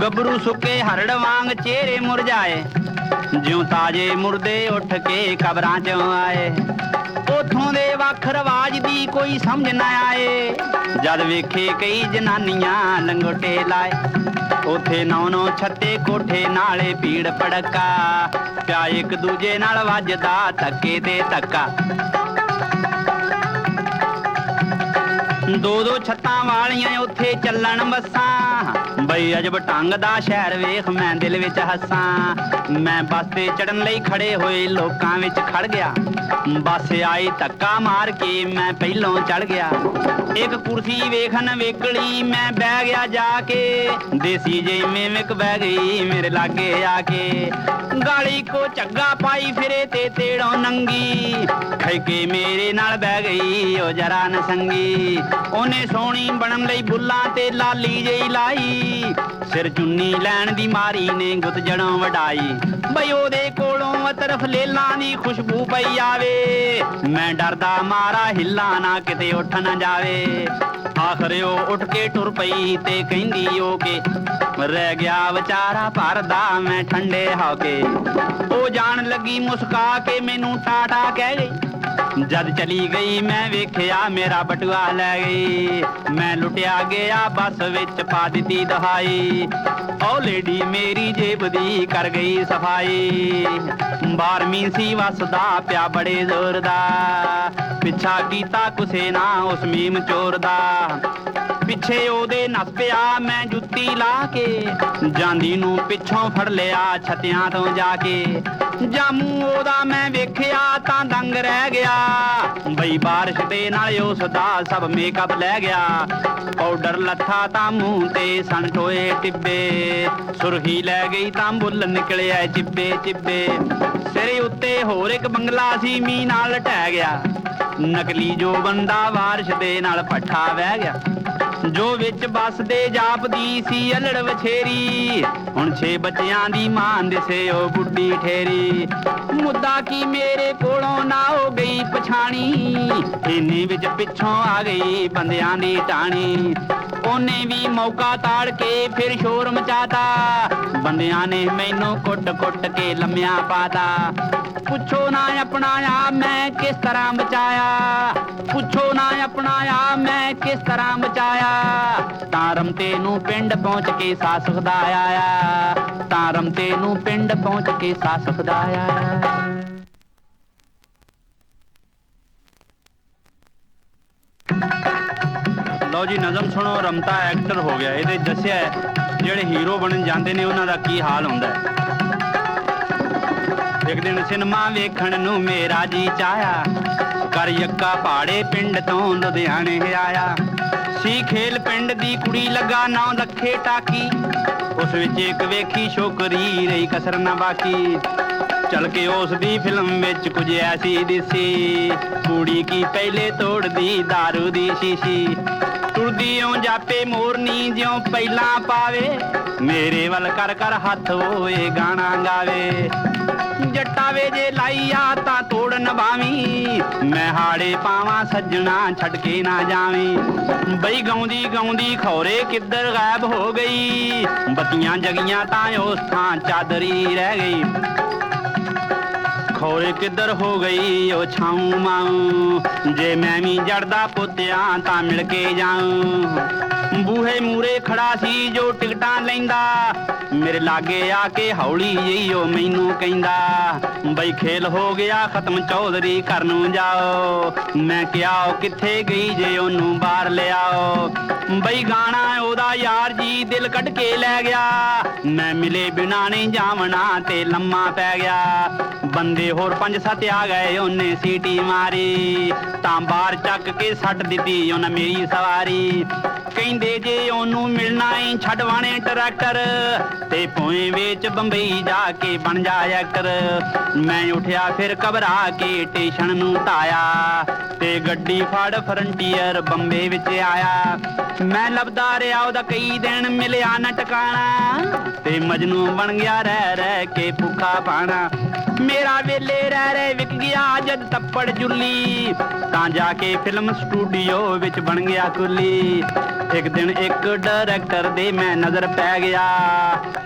ਗੱਭਰੂ ਸੁੱਕੇ ਹਰੜ ਵਾਂਗ ਚਿਹਰੇ ਮੁਰਝਾਏ, ਜਿਉਂ ਤਾਜੇ ਮੁਰਦੇ ਉੱਠ ਕੇ ਕਬਰਾਂ 'ਚੋਂ ਆਏ। ਉਥੋਂ ਦੇ ਵੱਖ ਰਵਾਜ ਦੀ ਕੋਈ ਸਮਝ ਨਾ ਆਏ, ਜਦ ਵੇਖੇ ਕਈ ਜਨਾਨੀਆਂ ਲੰਗੋਟੇ ਲਾਏ। ਉਥੇ 9 ਛੱਤੇ ਕੋਠੇ ਨਾਲੇ ਭੀੜ ਭੜਕਾ, ਪਿਆ ਇੱਕ ਦੂਜੇ ਨਾਲ ਵੱਜਦਾ ਧੱਕੇ ਤੇ ਧੱਕਾ। 2 ਛੱਤਾਂ ਵਾਲੀਆਂ ਉੱਥੇ ਚੱਲਣ ਬੱਸਾਂ, ਬਈ ਅਜਬ ਢੰਗ ਦਾ ਸ਼ਹਿਰ ਵੇਖ ਮੈਂ ਦਿਲ ਵਿੱਚ ਹੱਸਾਂ। ਮੈਂ ਬੱਸ ਤੇ ਚੜਨ ਲਈ ਖੜੇ ਹੋਏ ਲੋਕਾਂ ਵਿੱਚ ਖੜ ਗਿਆ, ਬੱਸ ਆਈ ਧੱਕਾ ਮਾਰ ਕੇ ਮੈਂ ਪਹਿਲੋਂ ਚੜ ਗਿਆ। ਇੱਕ ਕੁਰਸੀ ਵੇਖਣ ਵੇਖਲੀ ਮੈਂ ਬਹਿ ਗਿਆ ਜਾ ਕੇ, ਦੇਸੀ ਜੇ ਮੇਮਿਕ ਬਹਿ ਗਈ ਮੇਰੇ ਲਾਗੇ ਆ ਕੇ। ਗਾਲੀ ਕੋ ਝੱਗਾ ਪਾਈ ਫਿਰੇ ਤੇ ਤੇੜੋਂ ਨੰਗੀ, ਖੈ ਕੇ ਮੇਰੇ ਨਾਲ ਬਹਿ ਗਈ ਉਹ ਜਰਾ ਨਸੰਗੀ। ਉਹਨੇ ਸੋਹਣੀ ਬਣਨ ਲਈ ਬੁੱਲਾਂ ਤੇ ਲਾਲੀ ਜਿਹੀ ਲਾਈ, ਸਿਰ ਚੁੰਨੀ ਲੈਣ ਦੀ ਮਾਰੀ ਨੇ ਗੁੱਤ ਜੜੋਂ ਵਡਾਈ। ਬਈ ਉਹਦੇ ਕੋਲੋਂ ਤਰਫ ਲੇਲਾਂ ਦੀ ਖੁਸ਼ਬੂ ਪਈ ਆਵੇ, ਮੈਂ ਡਰਦਾ ਮਾਰਾ ਹਿੱਲਾ ਨਾ ਕਿਤੇ ਉੱਠ ਨਾ ਜਾਵੇ। ਆਖਰ ਉਹ ਉੱਠ ਕੇ ਟੁਰ ਪਈ ਤੇ ਕਹਿੰਦੀ ਉਹ ਕਿ ਰਹਿ ਗਿਆ ਵਿਚਾਰਾ ਭਰਦਾ ਮੈਂ ਠੰਡੇ ਹੋ ਕੇ। ਉਹ ਜਾਣ ਲੱਗੀ ਮੁਸਕਾ ਕੇ ਮੈਨੂੰ ਟਾਟਾ ਕਹਿ ਗਈ, ਜਦ ਚਲੀ ਗਈ ਮੈਂ ਵੇਖਿਆ ਮੇਰਾ ਬਟੂਆ ਲੈ ਗਈ। ਮੈਂ ਲੁੱਟਿਆ ਗਿਆ ਬੱਸ ਵਿੱਚ ਪਾ ਦਿੱਤੀ ਦਹਾਈ, ਉਹ ਲੇਡੀ ਮੇਰੀ ਜੇਬ ਦੀ ਕਰ ਗਈ ਸਫਾਈ। 12ਵੀਂ ਸੀ ਵਸਦਾ ਪਿਆ ਬੜੇ ਜ਼ੋਰ ਦਾ, ਪਿੱਛਾ ਕੀਤਾ ਕੁਸੇ ਨਾ ਉਸ ਮੀਮ ਚੋਰ ਦਾ। ਪਿੱਛੇ ਉਹਦੇ ਨੱਸ ਪਿਆ ਮੈਂ ਜੁੱਤੀ ਲਾ ਕੇ, ਜਾਂਦੀ ਨੂੰ ਪਿੱਛੋਂ ਫੜ ਲਿਆ ਛੱਤਿਆਂ ਤੋਂ ਜਾ ਕੇ। ਜਾਮੂ ਉਹਦਾ ਮੈਂ ਵੇਖਿਆ ਤਾਂ ਦੰਗ ਰਹਿ ਗਿਆ, ਬਈ ਬਾਰਿਸ਼ ਦੇ ਨਾਲ ਉਸ ਦਾ ਸਭ ਮੇਕਅਪ ਲੈ ਗਿਆ। ਪਾਊਡਰ ਲੱਥਾ ਤਾਂ ਮੂੰਹ ਤੇ ਸਣ ਟੋਏ ਟਿੱਬੇ, ਸੁਰਖੀ ਲੈ ਗਈ ਤਾਂ ਬੁੱਲ ਨਿਕਲਿਆ ਚਿੱਬੇ ਚਿੱਬੇ। ਸਿਰੇ ਉੱਤੇ ਉੱਤੇ ਹੋਰ ਇੱਕ ਬੰਗਲਾ ਸੀ ਮੀਂਹ ਨਾਲ ਢਹਿ ਗਿਆ। ਨਕਲੀ ਜੋ ਬੰਦਾ ਵਾਰਿਸ਼ ਦੇ ਨਾਲ ਪੱਠਾ ਵਹਿ ਗਿਆ। ਜੋ ਵਿੱਚ ਬੱਸਦੇ ਜਾਪਦੀ ਸੀ ਅਲੜ ਵਛੇਰੀ, ਹੁਣ 6 ਬੱਚਿਆਂ ਦੀ ਮਾਂ ਦਿਸੇ ਉਹ ਬੁੱਢੀ ਠੇਰੀ। ਮੁੱਦਾ ਕੀ ਮੇਰੇ ਕੋਲੋਂ ਨਾ ਹੋ ਗਈ ਪਛਾਣੀ, ਇੰਨੇ ਵਿੱਚ ਪਿੱਛੋਂ ਆ ਗਈ ਬੰਦਿਆਂ ਦੀ ਟਾਣੀ। ਉਹਨੇ ਵੀ ਮੌਕਾ ਤਾੜ ਕੇ ਫਿਰ ਸ਼ੋਰ ਮਚਾਤਾ, ਬੰਦਿਆਂ ਨੇ ਮੈਨੂੰ ਕੁੱਟ-ਕੁੱਟ ਕੇ ਲੰਮਿਆਂ ਪਾਤਾ। ਪੁੱਛੋ ਨਾ ਆਪਣਾ ਆ ਮੈਂ ਕਿਸ ਤਰ੍ਹਾਂ ਬਚਾਇਆ, ਪੁੱਛੋ ਨਾ ਆਪਣਾ ਆ ਮੈਂ ਕਿਸ ਤਰ੍ਹਾਂ ਬਚਾਇਆ। ਤਾਂ ਰਮਤੇ ਨੂੰ ਪਿੰਡ ਪਹੁੰਚ ਕੇ ਸਾ ਸੁਖਦਾ ਆਇਆ, ਤਾਂ ਰਮਤੇ ਨੂੰ ਪਿੰਡ ਪਹੁੰਚ ਕੇ ਸਾ ਸੁਖਦਾ ਆਇਆ। ਲਓ ਜੀ ਨਜ਼ਮ ਸੁਣੋ। ਰਮਤਾ ਐਕਟਰ ਹੋ ਗਿਆ। ਇਹਦੇ ਦੱਸਿਆ ਜਿਹੜੇ ਹੀਰੋ ਬਣਨ ਜਾਂਦੇ ਨੇ ਉਹਨਾਂ ਦਾ ਕੀ ਹਾਲ ਹੁੰਦਾ ਹੈ। ਇੱਕ ਦਿਨ ਸਿਨੇਮਾ ਵੇਖਣ ਨੂੰ ਮੇਰਾ ਜੀ ਚਾਹਿਆ, ਕਰ ਯੱਕਾ ਪਹਾੜੇ ਪਿੰਡ ਤੋਂ ਲੁਧਿਆਣੇ ਆਇਆ। ਸੀ ਖੇਲ ਪਿੰਡ ਦੀ ਕੁੜੀ ਲੱਗਾ ਨਾਂ ਲੱਖੇ ਟਾਕੀ, ਉਸ ਵਿੱਚ ਇੱਕ ਵੇਖੀ ਛੋਕਰੀ ਰਹੀ ਕਸਰ ਨਾ ਬਾਕੀ। ਚਲ ਕੇ ਉਸ ਦੀ ਫਿਲਮ ਵਿੱਚ ਕੁਝ ਐਸੀ ਦਿਸੀ, ਕੁੜੀ ਕੀ ਪਹਿਲੇ ਤੋੜਦੀ ਦਾਰੂ ਦੀ ਸ਼ੀਸ਼ੀ। ਤੁਰਦੀ ਓ ਜਾਪੇ ਮੋਰਨੀ ਜਿਉਂ ਪਹਿਲਾਂ ਪਾਵੇ, ਮੇਰੇ ਵੱਲ ਕਰ ਕਰ ਹੱਥ ਓਏ ਗਾਣਾ ਗਾਵੇ। ਜੱਟਾ ਵੇ ਜੇ ਲਾਈ ਆ ਤਾਂ ਤੋੜ ਨਭਾਵੀਂ, ਮੈਂ ਹਾੜੇ ਪਾਵਾਂ ਸੱਜਣਾ ਛੱਡ ਕੇ ਨਾ ਜਾਵੀਂ। ਬਈ ਗਾਉਂਦੀ ਗਾਉਂਦੀ ਖੌਰੇ ਕਿੱਧਰ ਗਾਇਬ ਹੋ ਗਈ, ਬੱਤੀਆਂ ਜਗੀਆਂ ਤਾਂ ਉਸ ਥਾਂ ਚਾਦਰੀ ਰਹਿ ਗਈ। ਖੌਰੇ ਕਿੱਧਰ ਹੋ ਗਈ ਉਹ ਛਾਊਂ ਮਾਊਂ, ਜੇ ਮੈਂ ਵੀ ਜੜਦਾ ਪੁੱਤਿਆਂ ਤਾਂ ਮਿਲ ਕੇ ਜਾਊਂ। ਬੂਹੇ ਮੂਰੇ ਖੜਾ ਸੀ ਜੋ ਟਿਕਟਾਂ ਲੈਂਦਾ, ਮੇਰੇ ਲਾਗੇ ਆ ਕੇ ਹੌਲੀ ਜਿਹੀ ਉਹ ਮੈਨੂੰ ਕਹਿੰਦਾ, ਬਈ ਖੇਲ ਹੋ ਗਿਆ ਖਤਮ ਚੌਧਰੀ ਘਰ ਨੂੰ ਜਾਓ। ਮੈਂ ਕਿਹਾ ਉਹ ਕਿੱਥੇ ਗਈ ਜੇ ਉਹਨੂੰ ਬਾਹਰ ਲਿਆਓ। ਬਈ ਗਾਣਾ ਉਹਦਾ ਯਾਰ ਜੀ ਦਿਲ ਕੱਢ ਕੇ ਲੈ ਗਿਆ, ਮੈਂ ਮਿਲੇ ਬਿਨਾਂ ਨਹੀਂ ਜਾਵਣਾ ਤੇ ਲੰਮਾ ਪੈ ਗਿਆ। ਬੰਦੇ ਹੋਰ 5-7 ਆ ਗਏ ਉਹਨੇ ਸੀਟੀ ਮਾਰੀ, ਤਾਂ ਬਾਹਰ ਚੱਕ ਕੇ ਸੱਟ ਦਿੱਤੀ ਉਹਨਾਂ ਮੇਰੀ ਸਵਾਰੀ। ਕਹਿੰਦੇ ਜੇ ਉਹਨੂੰ ਮਿਲਣਾ ਈ ਛੱਡਵਾਣੇ ਟਰੈਕਟਰ, ਤੇ ਪੋਏ ਵਿੱਚ ਬੰਬਈ ਜਾ ਕੇ ਬਣ ਜਾ ਐਕਟਰ। ਮੈਂ ਉੱਠਿਆ ਫਿਰ ਘਬਰਾ ਕੇ ਸਟੇਸ਼ਨ ਨੂੰ ਧਾਇਆ, ਤੇ ਗੱਡੀ ਫੜ ਫਰੰਟੀਅਰ ਬੰਬੇ ਵਿੱਚ ਆਇਆ। ਮੈਂ ਲੱਭਦਾ ਰਿਹਾ ਉਹਦਾ ਕਈ ਦਿਨ ਮਿਲਿਆ ਨਾ ਟਿਕਾਣਾ, ਤੇ ਮਜਨੂ ਬਣ ਗਿਆ ਰਹਿ ਰਹਿ ਕੇ ਭੁੱਖਾ ਪਾਣਾ। ਮੇਰਾ ਵੇਲੇ ਰਹਿ ਰਹਿ ਵਿਕ ਗਿਆ ਜਦ ਤੱਪੜ ਜੁੱਲੀ, ਤਾਂ ਜਾ ਕੇ ਫਿਲਮ ਸਟੂਡੀਓ ਵਿੱਚ ਬਣ ਗਿਆ ਕੁੱਲੀ। ਇੱਕ ਦਿਨ ਇੱਕ ਡਾਇਰੈਕਟਰ ਦੇ ਮੈਂ ਨਜ਼ਰ ਪੈ ਗਿਆ,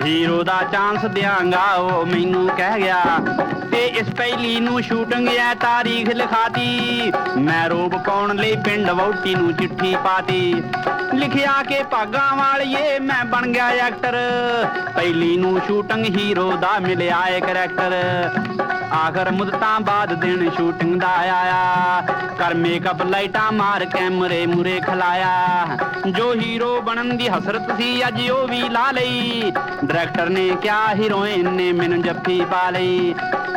ਹੀਰੋ ਦਾ ਚਾਂਸ ਦਿਆਂਗਾ ਉਹ ਮੈਨੂੰ ਕਹਿ ਗਿਆ। ਤੇ ਇਸ ਪਹਿਲੀ ਨੂੰ ਸ਼ੂਟਿੰਗ ਐ ਤਾਰੀਖ ਲਿਖਾਤੀ, ਮੈਂ ਰੋਬ ਪਾਉਣ ਲਈ ਪਿੰਡ ਵਹੁਟੀ ਨੂੰ ਚਿੱਠੀ ਪਾਤੀ। ਲਿਖਿਆ ਕਿ ਭਾਗਾਂ ਵਾਲੀਏ ਮੈਂ ਬਣ ਗਿਆ ਐਕਟਰ, ਪਹਿਲੀ ਨੂੰ ਸ਼ੂਟਿੰਗ ਹੀਰੋ ਦਾ ਮਿਲਿਆ ਏ ਕਰੈਕਟਰ। ਆਖਰ ਮੁੱਦਤਾਂ ਬਾਅਦ ਦਿਨ ਸ਼ੂਟਿੰਗ ਦਾ ਆਇਆ, ਕਰ ਮੇਕਅਪ ਲਾਈਟਾਂ ਮਾਰ ਕੈਮਰੇ ਮੂਰੇ ਖਲਾਇਆ। ਜੋ ਹੀਰੋ ਬਣਨ ਦੀ ਹਸਰਤ ਸੀ ਅੱਜ ਉਹ ਵੀ ਲਾ ਲਈ, ਡਾਇਰੈਕਟਰ ਨੇ ਕਿਹਾ ਹੀਰੋਇਨ ਨੇ ਮੈਨੂੰ ਜੱਫੀ ਪਾ ਲਈ।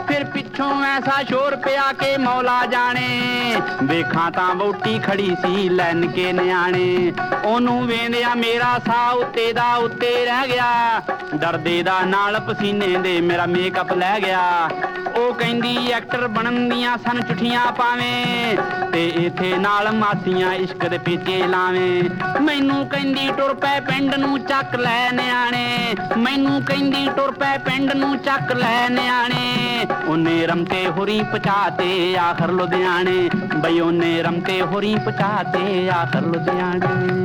ਫਿਰ ਪਿੱਛੋਂ ਐਸਾ ਸ਼ੋਰ ਪਿਆ ਕਿ ਮੌਲਾ ਜਾਣੇ, ਵੇਖਾਂ ਤਾਂ ਵਹੁਟੀ ਖੜੀ ਸੀ ਲੈਣ ਕੇ ਨਿਆਣੇ। ਉਹਨੂੰ ਵੇਂਦਿਆ ਮੇਰਾ ਸਾਹ ਉੱਤੇ ਦਾ ਉੱਤੇ ਰਹਿ ਗਿਆ, ਡਰਦੇ ਦਾ ਨਾਲ ਪਸੀਨੇ ਦੇ ਮੇਰਾ ਮੇਕਅਪ ਲੈ ਗਿਆ। ਉਹ ਕਹਿੰਦੀ ਐਕਟਰ ਬਣਨ ਦੀਆਂ ਸਨ ਚਿੱਠੀਆਂ ਪਾਵੇਂ, ਤੇ ਇੱਥੇ ਨਾਲ ਮਾਸੀਆਂ ਇਸ਼ਕ ਦੇ ਪੇਚੇ ਲਾਵੇਂ। ਮੈਨੂੰ ਕਹਿੰਦੀ ਟੁਰ ਪੈ ਪਿੰਡ ਨੂੰ ਚੱਕ ਲੈ ਨਿਆਣੇ, ਮੈਨੂੰ ਕਹਿੰਦੀ ਟੁਰ ਪੈ ਪਿੰਡ ਨੂੰ ਚੱਕ ਲੈ ਨਿਆਣੇ। ਉਹਨੇ ਰਮਤੇ ਹੋਰੀ ਪਹੁੰਚਾਤੇ ਆਖਰ ਲੁਧਿਆਣੇ, ਬਈ ਉਹਨੇ ਰਮਤੇ ਹੋਰੀ ਪਹੁੰਚਾਤੇ ਆਖਰ ਲੁਧਿਆਣੇ।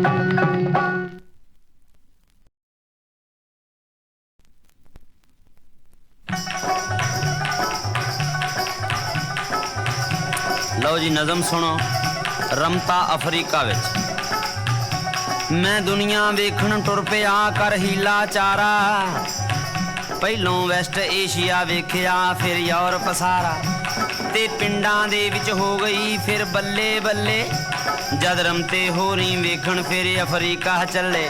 ਲਓ ਜੀ ਨਜ਼ਮ ਸੁਣੋ। ਰਮਤਾ ਅਫਰੀਕਾ ਵਿੱਚ। ਮੈਂ ਦੁਨੀਆ ਵੇਖਣ ਟੁਰ ਪਿਆ ਕਰ ਹੀਲਾ ਚਾਰਾ, ਪਹਿਲੋਂ ਵੈਸਟ ਏਸ਼ੀਆ ਵੇਖਿਆ ਫਿਰ ਯੂਰਪ ਸਾਰਾ, ਤੇ ਪਿੰਡਾਂ ਦੇ ਵਿੱਚ ਹੋ ਗਈ ਫਿਰ ਬੱਲੇ ਬੱਲੇ, ਜਦ ਰਮਤੇ ਹੋਰੀ ਵੇਖਣ ਫਿਰ ਅਫਰੀਕਾ ਚੱਲੇ।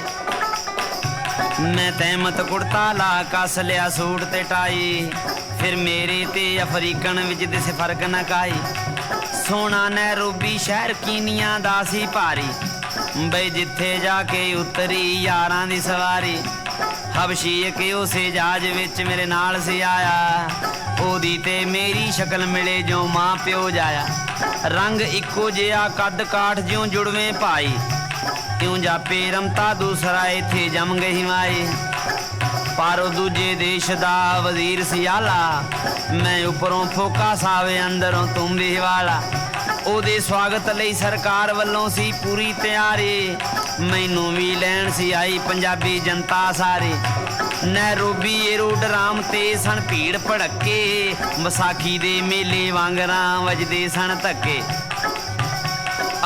ਮੈਂ ਤਹਿਮਤ ਕੁੜਤਾ ਲਾ ਕੱਸ ਲਿਆ ਸੂਟ ਤੇ ਟਾਈ, ਫਿਰ ਮੇਰੇ ਤੇ ਅਫਰੀਕਨ ਵਿੱਚ ਦਿਸ ਫਰਕ ਨਾ ਕਾਈ। ਸੋਹਣਾ ਨੈਰੋਬੀ ਸ਼ਹਿਰ ਕੀਨੀਆਂ ਦਾ ਸੀ ਭਾਰੀ, ਬਈ ਜਿੱਥੇ ਜਾ ਕੇ ਉਤਰੀ ਯਾਰਾਂ ਦੀ ਸਵਾਰੀ। ਹਬਸ਼ੀ ਇੱਕ ਉਸੇ ਜਹਾਜ਼ ਵਿੱਚ ਮੇਰੇ ਨਾਲ ਸੀ ਆਇਆ, ਉਹਦੀ ਤੇ ਮੇਰੀ ਸ਼ਕਲ ਮਿਲੇ ਜਿਉਂ ਮਾਂ ਪਿਓ ਜਾਇਆ। ਰੰਗ ਇੱਕੋ ਜਿਹਾ ਕੱਦ ਕਾਠ ਜਿਉਂ ਜੁੜਵੇਂ ਭਾਈ, ਕਿਉਂ ਜਾਪੇ ਰਮਤਾ ਦੂਸਰਾ ਇੱਥੇ ਜੰਮ ਗਈ ਮਾਏ। ਪਰ ਉਹ ਦੂਜੇ ਦੇਸ਼ ਦਾ ਵਜ਼ੀਰ ਸਿਆਲਾ, ਮੈਂ ਉੱਪਰੋਂ ਫੋਕਾ ਸਾਵੇ ਅੰਦਰੋਂ ਤੂੰ ਵੀ ਵਾਲਾ। ਉਹਦੇ ਸਵਾਗਤ ਲਈ ਸਰਕਾਰ ਵੱਲੋਂ ਸੀ ਪੂਰੀ ਤਿਆਰੀ, ਮੈਨੂੰ ਵੀ ਲੈਣ ਸੀ ਆਈ ਪੰਜਾਬੀ ਜਨਤਾ ਸਾਰੇ। ਨੈਰੋਬੀ ਏਰੋਡਰਾਮ ਤੇ ਸਨ ਭੀੜ ਭੜੱਕੇ, ਵਿਸਾਖੀ ਦੇ ਮੇਲੇ ਵਾਂਗਰਾਂ ਵੱਜਦੇ ਸਨ ਧੱਕੇ।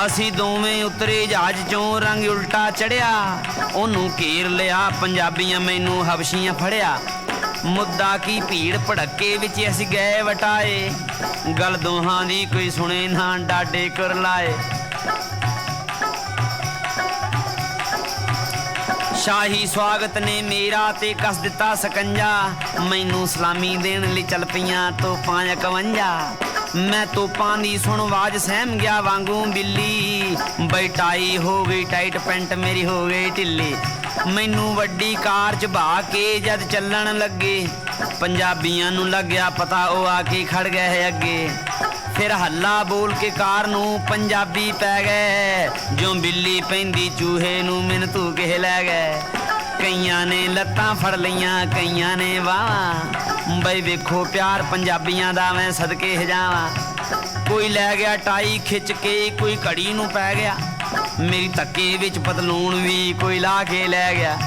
ਅਸੀਂ ਦੋਵੇਂ ਉਤਰੇ ਜਹਾਜ਼ ਚੋਂ, ਰੰਗ ਉਲਟਾ ਚੜਿਆ, ਉਹਨੂੰ ਘੇਰ ਲਿਆ ਪੰਜਾਬੀਆਂ, ਮੈਨੂੰ ਹਬਸ਼ੀਆਂ ਫੜਿਆ। ਮੁੱਦਾ ਕੀ ਭੀੜ ਭੜੱਕੇ ਵਿੱਚ ਅਸੀਂ ਗਏ ਵਟਾਏ, ਗੱਲ ਦੋਹਾਂ ਦੀ ਕੋਈ ਸੁਣੇ ਨਾ ਡਾਡੇ ਕਰ ਲਾਏ। ਸ਼ਾਹੀ ਸਵਾਗਤ ਨੇ ਮੇਰਾ ਤੇ ਕੱਸ ਦਿੱਤਾ ਸਕੰਜਾ, ਮੈਨੂੰ ਸਲਾਮੀ ਦੇਣ ਲਈ ਚੱਲ ਪਈਆਂ ਤੋਪਾਂ 51। ਮੈਂ ਤੋਪਾਂ ਦੀ ਸੁਣ ਆਵਾਜ਼ ਸਹਿਮ ਗਿਆ ਵਾਂਗੂ ਬਿੱਲੀ, ਬੈਟਾਈ ਹੋ ਗਈ ਟਾਈਟ, ਪੈਂਟ ਮੇਰੀ ਹੋ ਗਈ ਢਿੱਲੀ। ਮੈਨੂੰ ਵੱਡੀ ਕਾਰ 'ਚ ਬਹਾ ਕੇ ਜਦ ਚੱਲਣ ਲੱਗੇ, ਪੰਜਾਬੀਆਂ ਨੂੰ ਲੱਗਿਆ ਪਤਾ ਉਹ ਆ ਕੇ ਖੜ ਗਏ ਅੱਗੇ। ਫਿਰ ਹੱਲਾ ਬੋਲ ਕੇ ਕਾਰ ਨੂੰ ਪੰਜਾਬੀ ਪੈ ਗਏ, ਜੋ ਬਿੱਲੀ ਪੈਂਦੀ ਚੂਹੇ ਨੂੰ ਮੈਨੂੰ ਧੂ ਕੇ ਲੈ ਗਏ। ਕਈਆਂ ਨੇ ਲੱਤਾਂ ਫੜ ਲਈਆਂ, ਕਈਆਂ ਨੇ ਬਾਹਾਂ, ਬਈ ਵੇਖੋ ਪਿਆਰ ਪੰਜਾਬੀਆਂ ਦਾ ਮੈਂ ਸਦਕੇ ਜਾਵਾਂ। ਕੋਈ ਲੈ ਗਿਆ ਟਾਈ ਖਿੱਚ ਕੇ, ਕੋਈ ਘੜੀ ਨੂੰ ਪੈ ਗਿਆ, ਮੇਰੀ ਧੱਕੇ ਵਿੱਚ ਪਤਲੂਨ ਵੀ ਕੋਈ ਲਾ ਕੇ ਲੈ ਗਿਆ।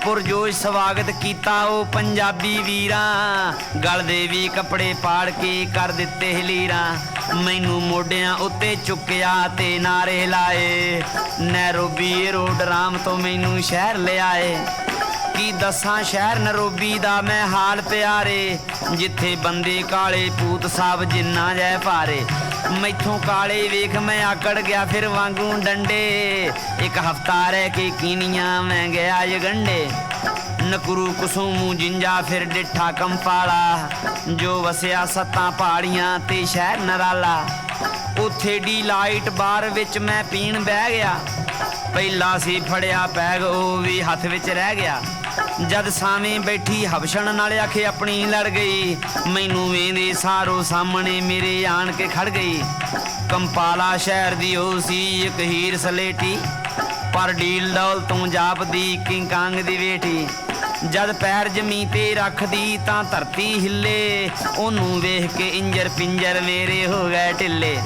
ਪੁਰਜੋਸ਼ ਸਵਾਗਤ ਕੀਤਾ ਉਹ ਪੰਜਾਬੀ ਵੀਰਾਂ, ਗਲ ਦੇ ਵੀ ਕੱਪੜੇ ਪਾੜ ਕੇ ਕਰ ਦਿੱਤੇ ਲੀਰਾਂ। ਮੈਨੂੰ ਮੋਢਿਆਂ ਉੱਤੇ ਚੁੱਕਿਆ ਤੇ ਨਾਰੇ ਲਾਏ, ਨੈਰੋਬੀ ਏਰੋਡਰਾਮ ਤੋਂ ਮੈਨੂੰ ਸ਼ਹਿਰ ਲਿਆਏ। ਕੀ ਦੱਸਾਂ ਸ਼ਹਿਰ ਨੈਰੋਬੀ ਦਾ ਮੈਂ ਹਾਲ ਪਿਆਰੇ, ਜਿੱਥੇ ਬੰਦੇ ਕਾਲੇ ਪੂਤ ਸਾਹਿਬ ਜਿੰਨਾ ਜੈ ਭਾਰੇ। ਮੈਥੋਂ ਕਾਲੇ ਵੇਖ ਮੈਂ ਆਕੜ ਗਿਆ ਫਿਰ ਵਾਂਗੂ ਡੰਡੇ, ਇੱਕ ਹਫ਼ਤਾ ਰਹਿ ਕੇ ਕੀਨੀਆਂ ਮੈਂ ਗਿਆ ਯਗੰਡੇ। ਨਕਰੂ ਕੁਸੂਮੂ ਜਿੰਜਾ ਫਿਰ ਡਿੱਠਾ ਕੰਪਾਲਾ, ਜੋ ਵਸਿਆ ਸੱਤਾਂ ਪਹਾੜੀਆਂ ਤੇ ਸ਼ਹਿਰ ਨਰਾਲਾ। ਉੱਥੇ ਡੀ ਲਾਈਟ ਬਾਰ ਵਿੱਚ ਮੈਂ ਪੀਣ ਬਹਿ ਗਿਆ, ਪਹਿਲਾਂ ਸੀ ਫੜਿਆ ਪੈਗ ਉਹ ਵੀ ਹੱਥ ਵਿੱਚ ਰਹਿ ਗਿਆ। ਜਦ ਸਾਵੇਂ ਬੈਠੀ ਹਬਸ਼ਣ ਨਾਲ ਆਖੇ ਆਪਣੀ ਲੜ ਗਈ, ਮੈਨੂੰ ਵੇਂਦੇ ਸਾਰੋ ਸਾਹਮਣੇ ਮੇਰੇ ਆਣ ਕੇ ਖੜ ਗਈ। ਕੰਪਾਲਾ ਸ਼ਹਿਰ ਦੀ ਉਹ ਸੀ ਇੱਕ ਹੀਰ ਸਲੇਟੀ, ਪਰ ਡੀਲ ਡੌਲ ਤੋਂ ਜਾਪਦੀ ਕਿੰਕਾਂਗ ਦੀ ਵੇਠੀ। ਜਦ ਪੈਰ ਜ਼ਮੀਨ ਤੇ ਰੱਖਦੀ ਤਾਂ ਧਰਤੀ ਹਿੱਲੇ, ਉਹਨੂੰ ਵੇਖ ਕੇ ਇੰਜਰ ਪਿੰਜਰ ਮੇਰੇ ਹੋ ਗਏ ਢਿੱਲੇ।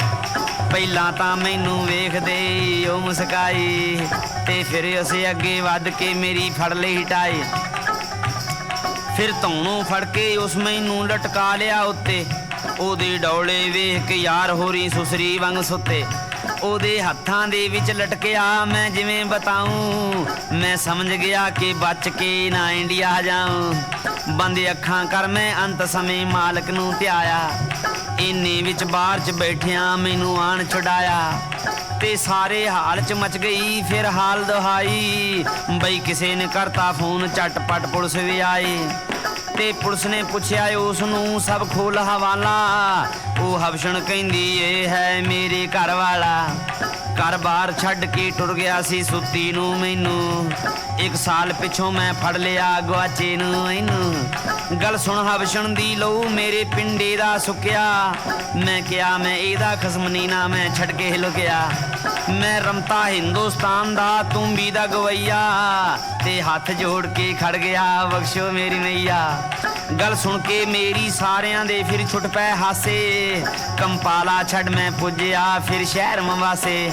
ਪਹਿਲਾਂ ਤਾਂ ਮੈਨੂੰ ਵੇਖਦੇ ਉਹ ਮੁਸਕਾਈ, ਤੇ ਫਿਰ ਉਸੇ ਅੱਗੇ ਵੱਧ ਕੇ ਮੇਰੀ ਫੜ ਲਈ ਟਾਈ। ਫਿਰ ਧੌਣੋਂ ਫੜ ਕੇ ਉਸ ਮੈਨੂੰ ਲਟਕਾ ਲਿਆ ਉੱਤੇ, ਉਹਦੇ ਡੌਲੇ ਵੇਖ ਕੇ ਯਾਰ ਹੋਰੀ ਸੁਸਰੀ ਵਾਂਗ ਸੁੱਤੇ। ਉਹਦੇ ਹੱਥਾਂ ਦੇ ਵਿੱਚ ਲਟਕਿਆ ਮੈਂ ਜਿਵੇਂ ਬਤਾਊਂ, ਮੈਂ ਸਮਝ ਗਿਆ ਕਿ ਬਚ ਕੇ ਨਾ ਇੰਡੀਆ ਜਾਊਂ। ਬੰਦ ਅੱਖਾਂ ਕਰ ਮੈਂ ਅੰਤ ਸਮੇਂ ਮਾਲਕ ਨੂੰ ਧਿਆਇਆ, ਇੰਨੇ ਵਿੱਚ ਬਾਹਰ 'ਚ ਬੈਠਿਆਂ ਮੈਨੂੰ ਆਣ ਛੁਡਾਇਆ। ਤੇ ਸਾਰੇ ਹਾਲ 'ਚ ਮਚ ਗਈ ਫਿਰ ਹਾਲ ਦੁਹਾਈ, ਬਈ ਕਿਸੇ ਨੇ ਕਰਤਾ ਫੋਨ ਝਟਪਟ ਪੁਲਿਸ ਵੀ ਆਈ। ਤੇ ਪੁਲਿਸ ਨੇ ਪੁੱਛਿਆ ਉਸ ਨੂੰ ਸਭ ਖੋਲ ਹਵਾਲਾ, ਉਹ ਹਬਸ਼ਣ ਕਹਿੰਦੀ ਇਹ ਹੈ ਮੇਰੇ ਘਰ ਵਾਲਾ। ਘਰ ਬਾਰ ਛੱਡ ਕੇ ਟੁਰ ਗਿਆ ਸੀ ਸੁੱਤੀ ਨੂੰ ਮੈਨੂੰ, 1 ਸਾਲ ਪਿੱਛੋਂ ਮੈਂ ਫੜ ਲਿਆ ਗਵਾਚੇ ਨੂੰ ਇਹਨੂੰ। ਗੱਲ ਸੁਣ ਹਬਸ਼ਣ ਦੀ ਲਹੂ ਮੇਰੇ ਪਿੰਡੇ ਦਾ ਸੁੱਕਿਆ, ਮੈਂ ਕਿਹਾ ਮੈਂ ਇਹਦਾ ਖਸਮਨੀ ਨਾ ਮੈਂ ਛੱਡ ਕੇ ਲੁਕਿਆ। ਮੈਂ ਰਮਤਾ ਹਿੰਦੁਸਤਾਨ ਦਾ ਤੂੰ ਵੀ ਦਾ ਗਵਈਆ, ਤੇ ਹੱਥ ਜੋੜ ਕੇ ਖੜ ਗਿਆ ਬਖਸ਼ੋ ਮੇਰੀ ਨਈਆ। ਗੱਲ ਸੁਣ ਕੇ ਮੇਰੀ ਸਾਰਿਆਂ ਦੇ ਫਿਰ ਛੁੱਟ ਪਏ ਹਾਸੇ, ਕੰਪਾਲਾ ਛੱਡ ਮੈਂ ਪੁੱਜਿਆ ਫਿਰ ਸ਼ਹਿਰ ਮਵਾਸੇ।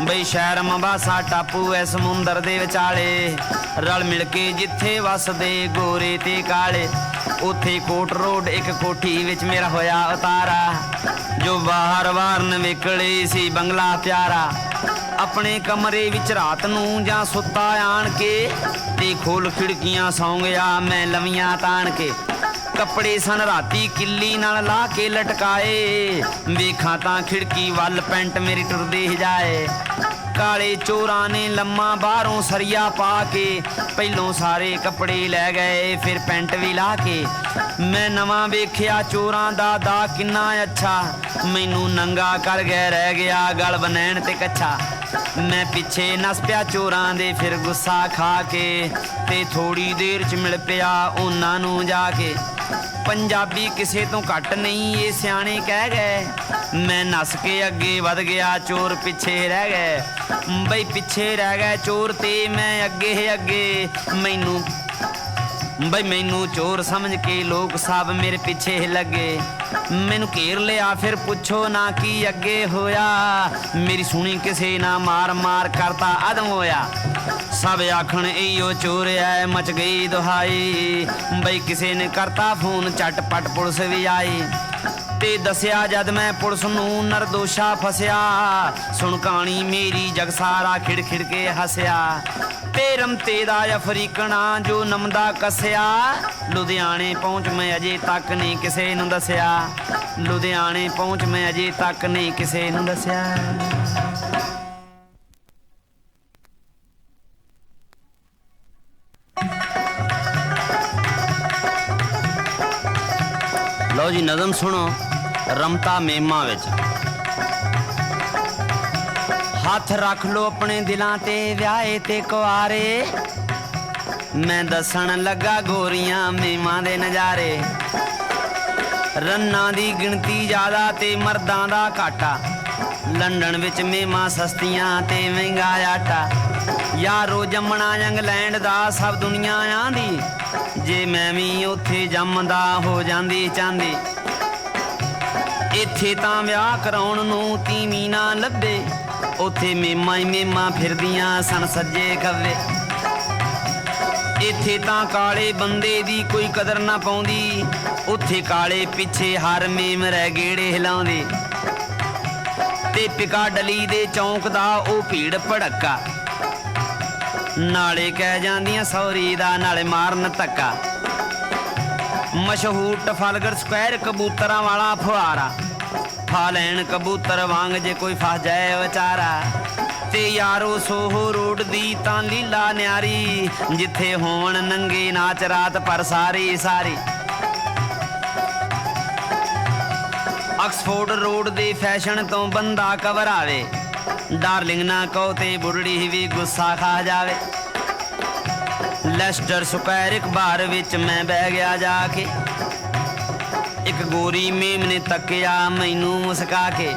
ਬਈ ਸ਼ਹਿਰ ਮਵਾਸਾ ਟਾਪੂ ਐ ਸਮੁੰਦਰ ਦੇ ਵਿਚਾਲੇ, ਰਲ ਮਿਲ ਕੇ ਜਿੱਥੇ ਵਸਦੇ ਗੋਰੇ ਤੇ ਕਾਲੇ। ਉੱਥੇ ਕੋਟ ਰੋਡ ਇੱਕ ਕੋਠੀ ਵਿੱਚ ਮੇਰਾ ਹੋਇਆ ਉਤਾਰਾ, ਜੋ ਬਾਹਰ ਵਾਰਨ ਵਿਕਲੇ ਸੀ ਬੰਗਲਾ ਪਿਆਰਾ। ਆਪਣੇ ਕਮਰੇ ਵਿੱਚ ਰਾਤ ਨੂੰ ਜਾਂ ਸੁੱਤਾ ਆਣ ਕੇ, ਤੇ ਖੋਲ ਖਿੜਕੀਆਂ ਸੌਂ ਗਿਆ ਮੈਂ ਲਵੀਆਂ ਤਾਣ ਕੇ। ਕੱਪੜੇ ਸਨ ਰਾਤੀ ਕਿੱਲੀ ਨਾਲ ਲਾ ਕੇ ਲਟਕਾਏ, ਵੇਖਾਂ ਤਾਂ ਖਿੜਕੀ ਵੱਲ ਪੈਂਟ ਮੇਰੀ ਟੁਰਦੀ ਜਾਏ। ਕਾਲੇ ਚੋਰਾਂ ਨੇ ਲੰਮਾ ਬਾਹਰੋਂ ਸਰੀਆ ਪਾ ਕੇ, ਪਹਿਲੋਂ ਸਾਰੇ ਕੱਪੜੇ ਲੈ ਗਏ ਫਿਰ ਪੈਂਟ ਵੀ ਲਾ ਕੇ। ਮੈਂ ਨਵਾਂ ਵੇਖਿਆ ਚੋਰਾਂ ਦਾ ਦਾ ਕਿੰਨਾ ਅੱਛਾ, ਮੈਨੂੰ ਨੰਗਾ ਕਰ ਗਏ ਰਹਿ ਗਿਆ ਗਲ ਬਨੈਣ ਤੇ ਕੱਛਾ। ਮੈਂ ਪਿੱਛੇ ਨਸ ਪਿਆ ਚੋਰਾਂ ਦੇ ਫਿਰ ਗੁੱਸਾ ਖਾ ਕੇ, ਤੇ ਥੋੜੀ ਦੇਰ 'ਚ ਮਿਲ ਪਿਆ ਉਹਨਾਂ ਨੂੰ ਜਾ ਕੇ। ਪੰਜਾਬੀ ਕਿਸੇ ਤੋਂ ਘੱਟ ਨਹੀਂ, ਇਹ ਸਿਆਣੇ ਕਹਿ ਗਏ। ਮੈਂ ਨੱਸ ਕੇ ਅੱਗੇ ਵਧ ਗਿਆ, ਚੋਰ ਪਿੱਛੇ ਰਹਿ ਗਏ। ਬਈ ਪਿੱਛੇ ਰਹਿ ਗਏ ਚੋਰ ਤੇ ਮੈਂ ਅੱਗੇ ਅੱਗੇ। ਮੈਨੂੰ ਚੋਰ ਸਮਝ ਕੇ ਲੋਕ ਸਭ ਮੇਰੇ ਪਿੱਛੇ ਲੱਗੇ। ਮੈਨੂੰ ਘੇਰ ਲਿਆ ਫਿਰ ਪੁੱਛੋ ਨਾ ਕੀ ਅੱਗੇ ਹੋਇਆ। ਮੇਰੀ ਸੁਣੀ ਕਿਸੇ ਨਾ ਮਾਰ ਮਾਰ ਕਰਤਾ ਅਦਮ ਹੋਇਆ। ਸਭ ਆਖਣ ਇਹੋ ਚੋਰ ਐ, ਮਚ ਗਈ ਦੁਹਾਈ। ਬਈ ਕਿਸੇ ਨੇ ਕਰਤਾ ਫੋਨ, ਝਟਪਟ ਪੁਲਿਸ ਵੀ ਆਈ। ਤੇ ਦੱਸਿਆ ਜਦ ਮੈਂ ਪੁਲਿਸ ਨੂੰ ਨਿਰਦੋਸ਼ਾ ਫਸਿਆ। ਸੁਣ ਕਹਾਣੀ ਮੇਰੀ ਜਗ ਸਾਰਾ ਖਿੜ ਖਿੜ ਕੇ ਹੱਸਿਆ। ਤੇ ਰਮਤੇ ਦਾ ਅਫਰੀਕਣਾ ਜੋ ਨਮਦਾ ਕੱਸਿਆ। ਲੁਧਿਆਣੇ ਪਹੁੰਚ ਮੈਂ ਅਜੇ ਤੱਕ ਨਹੀਂ ਕਿਸੇ ਨੂੰ ਦੱਸਿਆ। ਲੁਧਿਆਣੇ ਪਹੁੰਚ ਮੈਂ ਅਜੇ ਤੱਕ ਨਹੀਂ ਕਿਸੇ ਨੂੰ ਦੱਸਿਆ। ਲਓ ਜੀ ਨਜ਼ਮ ਸੁਣੋ ਰਮਤਾ ਮੇਮਾ ਵਿੱਚ। ਹੱਥ ਰੱਖ ਲੋ ਆਪਣੇ ਦਿਲਾਂ ਤੇ, ਵਿਆਹੇ ਤੇ ਕੁਆਰੇ। ਮੈਂ ਦੱਸਣ ਲੱਗਾ ਗੋਰੀਆਂ ਮੇਮਾਂ ਦੇ ਨਜ਼ਾਰੇ। ਰੰਨਾਂ ਦੀ ਗਿਣਤੀ ਜ਼ਿਆਦਾ ਤੇ ਮਰਦਾਂ ਦਾ ਘਾਟਾ। ਲੰਡਨ ਵਿੱਚ ਮੇਮਾਂ ਸਸਤੀਆਂ ਤੇ ਮਹਿੰਗਾ ਆਟਾ। ਯਾਰੋ ਜੰਮਣਾ ਇੰਗਲੈਂਡ ਦਾ ਸਭ ਦੁਨੀਆ ਆਂਦੀ। ਜੇ ਮੈਂ ਵੀ ਉੱਥੇ ਜੰਮਦਾ ਹੋ ਜਾਂਦੀ ਚਾਹੁੰਦੀ। ਇੱਥੇ ਤਾਂ ਵਿਆਹ ਕਰਾਉਣ ਨੂੰ ਤੀਵੀਂ ਨਾ ਲੱਭੇ। ਉੱਥੇ ਮੇਮਾਂ ਹੀ ਮੇਮਾਂ ਫਿਰਦੀਆਂ ਸਨ ਸੱਜੇ ਖੱਬੇ। ਇੱਥੇ ਤਾਂ ਕਾਲੇ ਬੰਦੇ ਦੀ ਕੋਈ ਕਦਰ ਨਾ ਪਾਉਂਦੀ। ਉੱਥੇ ਕਾਲੇ ਪਿੱਛੇ ਹਰ ਮੇਮ ਰਹਿ ਗੇੜੇ ਹਿਲਾਉਂਦੇ। ਤੇ ਪਿਕਾਡਲੀ ਦੇ ਚੌਂਕ ਦਾ ਉਹ ਭੀੜ ਭੜੱਕਾ। ਨਾਲੇ ਕਹਿ ਜਾਂਦੀਆਂ ਸੌਰੀ ਦਾ, ਨਾਲੇ ਮਾਰਨ ਧੱਕਾ। ਮਸ਼ਹੂਰ ਟਫਾਲਗਰ ਸਕੁਆਇਰ ਕਬੂਤਰਾਂ ਵਾਲਾ ਫੁਹਾਰਾ। ਫਾ ਲੈਣ ਕਬੂਤਰ ਵਾਂਗ ਜੇ ਕੋਈ ਫਸ ਜਾਏ ਵਿਚਾਰਾ। ਤੇ ਯਾਰੋ ਸੋਹੋ ਰੋਡ ਦੀ ਤਾਂ ਲੀਲਾ ਨਿਆਰੀ। ਜਿੱਥੇ ਹੋਣ ਨੰਗੇ ਨਾਚ ਰਾਤ ਪਰ ਸਾਰੀ ਸਾਰੀ। ਆਕਸਫੋਰਡ ਰੋਡ ਦੇ ਫੈਸ਼ਨ ਤੋਂ ਬੰਦਾ ਘਬਰਾਵੇ। ਡਾਰਲਿੰਗ ਨਾ ਕਹੋ ਤੇ ਬੁੱਢੜੀ ਵੀ ਗੁੱਸਾ ਖਾ ਜਾਵੇ। ਲੈਸਟਰ ਸਕੁਆਇਰ ਇੱਕ ਬਾਰ ਵਿੱਚ ਮੈਂ ਬਹਿ ਗਿਆ ਜਾ ਕੇ। ਇੱਕ ਗੋਰੀ ਮੇਮ ਨੇ ਤੱਕਿਆ ਮੈਨੂੰ ਮੁਸਕਾ ਕੇ।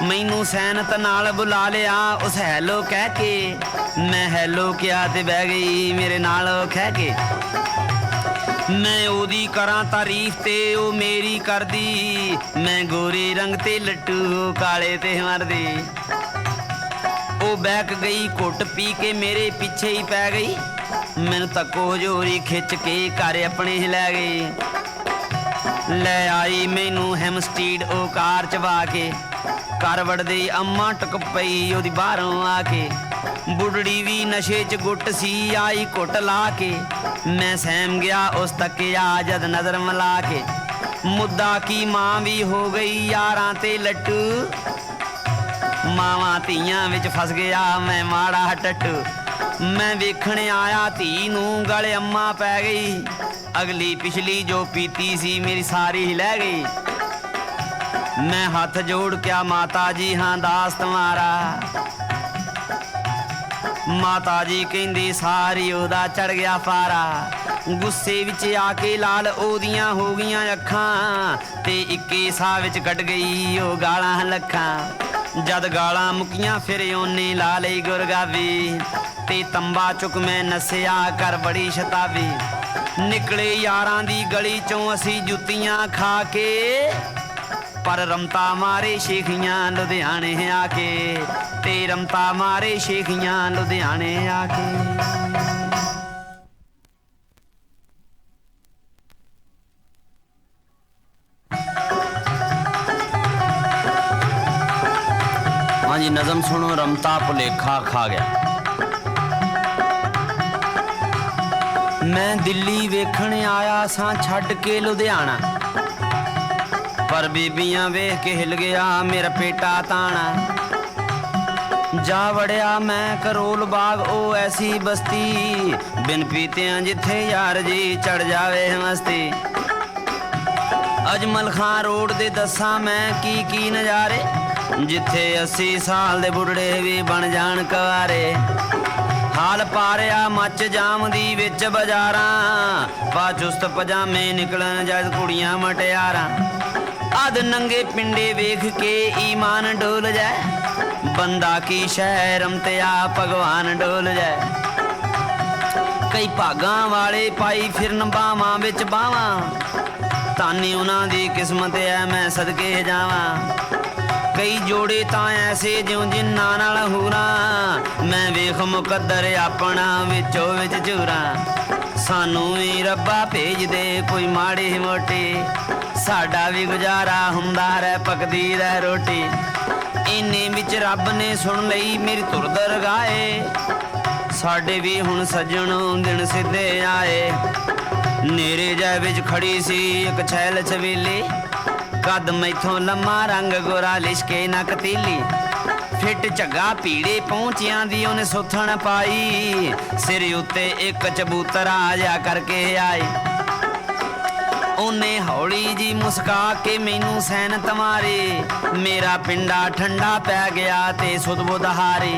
ਮੈਨੂੰ ਸੈਨਤ ਨਾਲ ਬੁਲਾ ਲਿਆ ਉਸ ਹੈਲੋ ਕਹਿ ਕੇ। ਮੈਂ ਹੈਲੋ ਕਿਹਾ ਤੇ ਬਹਿ ਗਈ ਮੇਰੇ ਨਾਲ ਖਹਿ ਕੇ। ਮੈਂ ਉਹਦੀ ਕਰਾਂ ਤਾਰੀਫ ਤੇ ਉਹ ਮੇਰੀ ਕਰਦੀ। ਮੈਂ ਗੋਰੇ ਰੰਗ ਤੇ ਲੱਟੂ ਕਾਲੇ ਤੇ ਮਰਦੀ। ਉਹ ਬੈਕ ਗਈ ਘੁੱਟ ਪੀ ਕੇ ਮੇਰੇ ਪਿੱਛੇ ਹੀ ਪੈ ਗਈ। ਮੈਨੂੰ ਤੱਕੋ ਹਜੋਰੀ ਖਿੱਚ ਕੇ ਘਰ ਆਪਣੇ ਲੈ ਗਈ। ਲੈ ਆਈ ਮੈਨੂੰ ਹੈਮਸਟੀਡ ਉਹ ਕਾਰ ਚਵਾ ਕੇ। ਘਰ ਵੜਦੇ ਅੰਮਾ ਟੁਕ ਪਈ ਉਹਦੀ ਬਾਹਰੋਂ ਆ ਕੇ। ਬੁੱਢੜੀ ਵੀ ਨਸ਼ੇ 'ਚ ਗੁੱਟ ਸੀ ਆਈ ਘੁੱਟ ਲਾ ਕੇ। ਮੈਂ ਸਹਿਮ ਗਿਆ ਉਸ ਤੱਕਿਆ ਜਦ ਨਜ਼ਰ ਮਿਲਾ ਕੇ। ਮੁੱਦਾ ਕੀ ਮਾਂ ਵੀ ਹੋ ਗਈ ਯਾਰਾਂ ਤੇ ਲੱਟੂ। ਮਾਵਾਂ ਧੀਆਂ ਵਿੱਚ ਫਸ ਗਿਆ ਮੈਂ ਮਾੜਾ ਟੱਟੂ। ਮੈਂ ਵੇਖਣ ਆਇਆ ਧੀ ਨੂੰ ਗਲ ਅੰਮਾ ਪੈ ਗਈ। ਅਗਲੀ ਪਿਛਲੀ ਜੋ ਪੀਤੀ ਸੀ ਮੇਰੀ ਸਾਰੀ ਲੈ ਗਈ। ਮੈਂ ਹੱਥ ਜੋੜ ਕਿਆ ਮਾਤਾ ਜੀ ਹਾਂ ਦਾਸ ਤੁਮਾਰਾ। ਮਾਤਾ ਜੀ ਕਹਿੰਦੀ ਸਾਰੀ ਉਹਦਾ ਚੜ ਗਿਆ ਪਾਰਾ। ਗੁੱਸੇ ਵਿੱਚ ਆ ਕੇ ਲਾਲ ਉਹਦੀਆਂ ਹੋ ਗਈਆਂ ਅੱਖਾਂ। ਤੇ ਇੱਕੇ ਸਾਹ ਵਿੱਚ ਕੱਢ ਗਈ ਉਹ ਗਾਲਾਂ ਲੱਖਾਂ। ਜਦ ਗਾਲਾਂ ਮੁੱਕੀਆਂ ਫਿਰ ਉਹਨੇ ਲਾ ਲਈ ਗੁਰਗਾਵੀ। ਤੇ ਤੰਬਾ ਚੁੱਕ ਮੈਂ ਨੱਸਿਆ ਕਰ ਬੜੀ ਸ਼ਤਾਬੀ। ਨਿਕਲੇ ਯਾਰਾਂ ਦੀ ਗਲੀ ਚੋਂ ਅਸੀਂ ਜੁੱਤੀਆਂ ਖਾ ਕੇ। ਪਰ ਰਮਤਾ ਮਾਰੇ ਸ਼ੇਖੀਆਂ ਲੁਧਿਆਣੇ ਆ ਕੇ। ਤੇ ਰਮਤਾ ਮਾਰੇ ਸ਼ੇਖੀਆਂ ਲੁਧਿਆਣੇ ਆ ਕੇ। ਹਾਂਜੀ ਨਜ਼ਮ ਸੁਣੋ ਰਮਤਾ ਭੁਲੇਖਾ ਖਾ ਗਿਆ। ਮੈਂ ਦਿੱਲੀ ਵੇਖਣ ਆਇਆ ਸਾਂ ਛੱਡ ਕੇ ਲੁਧਿਆਣਾ। ਪਰ ਬੀਬੀਆਂ ਵੇਖ ਕੇ ਹਿਲ ਗਿਆ ਮੇਰਾ ਪੇਟਾ ਤਾਣਾ। ਜਾ ਵੜਿਆ ਮੈਂ ਕਰੋਲ ਬਾਗ ਉਹ ਐਸੀ ਬਸਤੀ। ਬਿਨ ਪੀਤਿਆਂ ਜਿੱਥੇ ਯਾਰ ਜੀ ਚੜ ਜਾਵੇ ਮਸਤੀ। ਅਜਮਲ ਖਾਨ ਰੋਡ ਦੇ ਦੱਸਾਂ ਮੈਂ ਕੀ ਨਜ਼ਾਰੇ। ਜਿੱਥੇ 80 ਸਾਲ ਦੇ ਬੁੱਢੜੇ ਵੀ ਬਣ ਜਾਣ ਕੁਆਰੇ। ਹਾਲ ਪਾਰਿਆ ਮੱਚ ਜਾਮਦੀ ਵਿੱਚ ਬਾਜ਼ਾਰਾਂ, ਪਾ ਚੁਸਤ ਪਜਾਮੇ ਨਿਕਲਣ ਜਦ ਕੁੜੀਆਂ ਮਟਿਆਰਾਂ। ਅਧ ਨੰਗੇ ਪਿੰਡੇ ਵੇਖ ਕੇ ਈਮਾਨ ਡੋਲ ਜਾਏ, ਬੰਦਾ ਕੀ ਸ਼ਹਿ ਰਮਤਿਆ ਭਗਵਾਨ ਡੋਲ ਜਾਏ। ਕਈ ਭਾਗਾਂ ਵਾਲੇ ਪਾਈ ਫਿਰਨ ਬਾਵਾਂ ਵਿੱਚ ਬਾਵਾਂ, ਤਾਨੀ ਉਹਨਾਂ ਦੀ ਕਿਸਮਤ ਐ ਮੈਂ ਸਦਕੇ ਜਾਵਾਂ। ਕਈ ਜੋੜੇ ਤਾਂ ਐਸੇ ਜਿਉਂ ਜਿੰਨਾਂ ਨਾਲ ਹੂਰਾਂ, ਮੈਂ ਵੇਖ ਮੁਕੱਦਰ ਆਪਣਾ ਵਿੱਚੋਂ ਵਿੱਚ ਝੂਰਾਂ। ਸਾਨੂੰ ਵੀ ਰੱਬਾ ਭੇਜ ਦੇ ਕੋਈ ਮਾੜੀ ਮੋਟੀ, ਸਾਡਾ ਵੀ ਗੁਜ਼ਾਰਾ ਹੁੰਦਾ ਰਹਿ ਪੱਕਦੀ ਰਹਿ ਰੋਟੀ। ਇੰਨੇ ਵਿੱਚ ਰੱਬ ਨੇ ਸੁਣ ਲਈ ਮੇਰੀ ਧੁਰ ਦਰਗਾਹੇ, ਸਾਡੇ ਵੀ ਹੁਣ ਸੱਜਣੋਂ ਦਿਨ ਸਿੱਧੇ ਆਏ। ਨੇਰੇ ਜੈ ਵਿੱਚ ਖੜੀ ਸੀ ਇੱਕ छैल ਛਬੀਲੀ, ਕੱਦ ਮੈਥੋਂ ਲੰਮਾ ਰੰਗ ਗੋਰਾ ਲਿਸ਼ਕੇ ਨੱਕ ਤੀਲੀ। ਫਿੱਟ ਝੱਗਾ ਭੀੜੇ ਪਹੁੰਚਿਆਂ ਦੀ ਉਹਨੇ ਸੁੱਥਣ ਪਾਈ, ਸਿਰ ਉੱਤੇ ਇੱਕ ਚਬੂਤਰਾ ਜਿਹਾ ਕਰਕੇ ਆਈ। ਉਹਨੇ ਹੌਲੀ ਜੀ ਮੁਸਕਾ ਕੇ ਮੈਨੂੰ ਸੈਨਤ ਮਾਰੇ, ਮੇਰਾ ਪਿੰਡਾ ਠੰਡਾ ਪੈ ਗਿਆ ਤੇ ਸੁਧ-ਬੁਧ ਹਾਰੇ।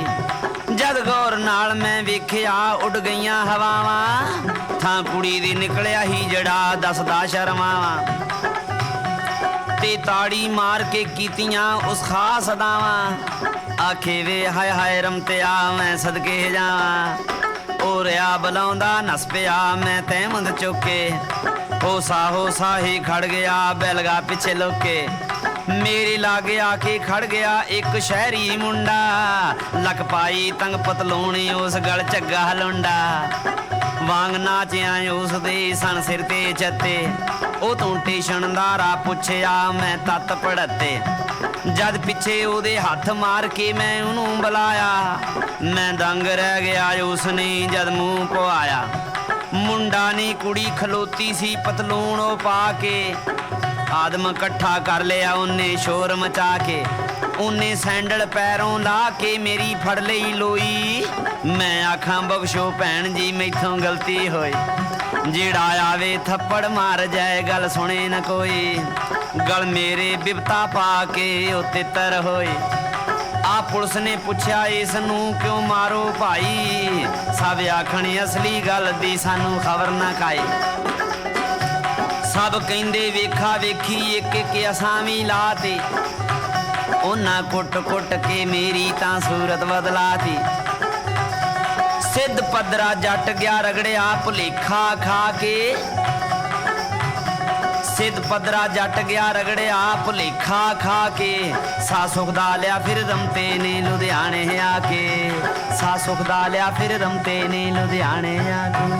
ਜਦ ਗੌਰ ਨਾਲ ਮੈਂ ਵੇਖਿਆ ਉੱਡ ਗਈਆਂ ਹਵਾਵਾਂ, ਥਾਂ ਕੁੜੀ ਦੀ ਨਿਕਲਿਆ ਹੀ ਜੜਾ ਦੱਸਦਾ ਸ਼ਰਮਾਵਾਂ। ਤੇ ਤਾੜੀ ਮਾਰ ਕੇ ਕੀਤੀਆਂ ਉਸ ਖਾਸ ਅਦਾਵਾਂ, ਆਖੇ ਵੇ ਹਾਏ ਹਾਏ ਰਮਤਿਆ ਮੈਂ ਸਦਕੇ ਜਾਵਾਂ। ਉਹ ਰਿਆ ਬਲਾਉਂਦਾ ਨਸ ਪਿਆ ਮੈਂ ਤਹਿਮੰਦ ਚੁੱਕੇ, ਹੋਸਾ ਹੀ ਖੜ ਗਿਆ ਬੈਲਗਾ ਪਿੱਛੇ ਲੋਕੇ। ਮੇਰੇ ਲਾਗੇ ਆ ਕੇ ਖੜ ਗਿਆ ਇੱਕ ਸ਼ਹਿਰੀ ਮੁੰਡਾ, ਲੱਕ ਪਾਈ ਤੰਗ ਪਤਲੂਣੀ ਉਸ ਗਲ ਝੱਗਾ ਲੁੰਡਾ। ਵਾਂਗ ਨਾਚਿਆ ਉਸ ਦੇ ਸਨ ਸਿਰ ਤੇ ਚੱਤੇ, ਉਹ ਤੂੰ ਟੇਸ਼ਨ ਦਾ ਰਾਹ ਪੁੱਛਿਆ ਮੈਂ ਤੱਤ ਪੜਤੇ। ਜਦ ਪਿੱਛੇ ਉਹਦੇ ਹੱਥ ਮਾਰ ਕੇ ਮੈਂ ਉਹਨੂੰ ਬੁਲਾਇਆ, ਮੈਂ ਦੰਗ ਰਹਿ ਗਿਆ ਉਸਨੇ ਜਦ ਮੂੰਹ ਪਵਾਇਆ। ਮੁੰਡਾ ਨੀ ਕੁੜੀ ਖਲੋਤੀ ਸੀ ਪਤਲੂਣ ਉਹ ਪਾ ਕੇ, ਆਦਮ ਇਕੱਠਾ ਕਰ ਲਿਆ ਉਹਨੇ ਸ਼ੋਰ ਮਚਾ ਕੇ। ਉਹਨੇ ਸੈਂਡਲ ਪੈਰੋਂ ਲਾ ਕੇ ਮੇਰੀ ਫੜ ਲਈ ਲੋਈ, ਮੈਂ ਆਖਾਂ ਬਖਸ਼ੋ ਭੈਣ ਜੀ ਮੈਥੋਂ ਗਲਤੀ ਹੋਈ। ਜਿਹੜਾ ਆਵੇ ਥੱਪੜ ਮਾਰ ਜਾਏ ਗੱਲ ਸੁਣੇ ਨਾ ਕੋਈ, ਗਲ ਮੇਰੇ ਬਿਪਤਾ ਪਾ ਕੇ ਉਹ ਤਿੱਤਰ ਹੋਈ। ਆ ਪੁਲਿਸ ਨੇ ਪੁੱਛਿਆ ਇਸ ਨੂੰ ਕਿਉਂ ਮਾਰੋ ਭਾਈ, ਸਭ ਆਖਣ ਅਸਲੀ ਗੱਲ ਦੀ ਸਾਨੂੰ ਖਬਰ ਨਾ ਕਾਈ। ਸਭ ਕਹਿੰਦੇ ਵੇਖਾ ਵੇਖੀ ਇੱਕ ਇੱਕ ਅਸਾਮੀ ਲਾਤੀ, ਉਹਨਾਂ ਕੁੱਟ ਕੇ ਮੇਰੀ ਤਾਂ ਸੂਰਤ ਬਦਲਾਤੀ। ਸਿੱਧ ਪੱਧਰਾ ਜੱਟ ਗਿਆ ਰਗੜਿਆ ਭੁਲੇਖਾ ਖਾ ਕੇ, ਸਿੱਧ ਪੱਧਰਾ ਜੱਟ ਗਿਆ ਰਗੜਿਆ ਭੁਲੇਖਾ ਖਾ ਕੇ। ਸਾ ਸੁਖ ਦਾ ਲਿਆ ਫਿਰ ਰਮਤੇ ਨੇ ਲੁਧਿਆਣੇ ਆ ਕੇ, ਸਾ ਸੁਖ ਦਾ ਲਿਆ ਫਿਰ ਰਮਤੇ ਨੇ ਲੁਧਿਆਣੇ ਆ ਕੇ।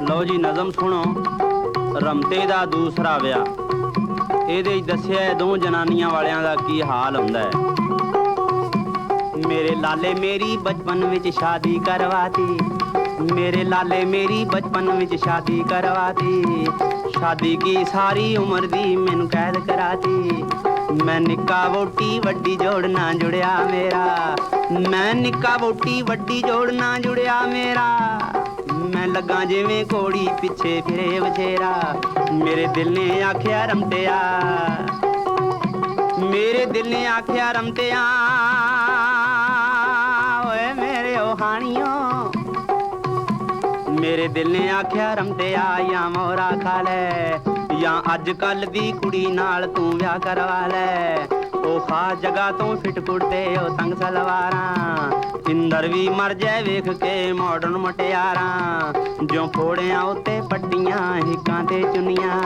ਲਓ ਜੀ ਨਜ਼ਮ ਸੁਣੋ, ਰਮਤੇ ਦਾ ਦੂਸਰਾ ਵਿਆਹ। ਇਹਦੇ ਵਿੱਚ ਦੱਸਿਆ ਦੋ ਜਨਾਨੀਆਂ ਵਾਲਿਆਂ ਦਾ ਕੀ ਹਾਲ ਹੁੰਦਾ ਹੈ। ਮੇਰੇ ਲਾਲੇ ਮੇਰੀ ਬਚਪਨ ਵਿੱਚ ਸ਼ਾਦੀ ਕਰਵਾਤੀ, ਮੇਰੇ ਲਾਲੇ ਮੇਰੀ ਬਚਪਨ ਵਿੱਚ ਸ਼ਾਦੀ ਕਰਵਾਤੀ। ਸ਼ਾਦੀ ਕੀ ਸਾਰੀ ਉਮਰ ਦੀ ਮੈਨੂੰ ਕੈਦ ਕਰਾਤੀ। ਮੈਂ ਨਿੱਕਾ ਵੋਟੀ ਵੱਡੀ ਜੋੜ ਨਾ ਜੁੜਿਆ ਮੇਰਾ, ਮੈਂ ਨਿੱਕਾ ਵੋਟੀ ਵੱਡੀ ਜੋੜ ਨਾ ਜੁੜਿਆ ਮੇਰਾ। ਮੈਂ ਲੱਗਾ ਜਿਵੇਂ ਘੋੜੀ ਪਿੱਛੇ ਫਿਰੇ ਵਛੇਰਾ, ਮੇਰੇ ਦਿਲ ਨੇ ਆਖਿਆ ਰਮਤਿਆ, ਮੇਰੇ ਦਿਲ ਨੇ ਆਖਿਆ ਰਮਤਿਆ, ਓਏ ਮੇਰੇ ਓ ਹਾਣੀਓ, ਮੇਰੇ ਦਿਲ ਨੇ ਆਖਿਆ ਰਮਤਿਆ ਜਾਂ ਮੋਰਾ ਖਾ ਲੈ, ਜਾਂ ਅੱਜ ਕੱਲ ਦੀ ਕੁੜੀ ਨਾਲ ਤੂੰ ਵਿਆਹ ਕਰਵਾ ਲੈ। ਉਹ ਖਾਸ ਜਗ੍ਹਾ ਤੋਂ ਫਿੱਟ ਕੁੜਤੇ ਉਹ ਤੰਗ ਸਲਵਾਰਾਂ, ਇੰਦਰ ਵੀ ਮਰ ਜਾਏ ਵੇਖ ਕੇ ਮਾਡਰਨ ਮਟਿਆਰਾਂ। ਜੋ ਫੋੜਿਆਂ ਉੱਤੇ ਪੱਟੀਆਂ ਹਿੱਕਾਂ ਤੇ ਚੁੰਨੀਆਂ,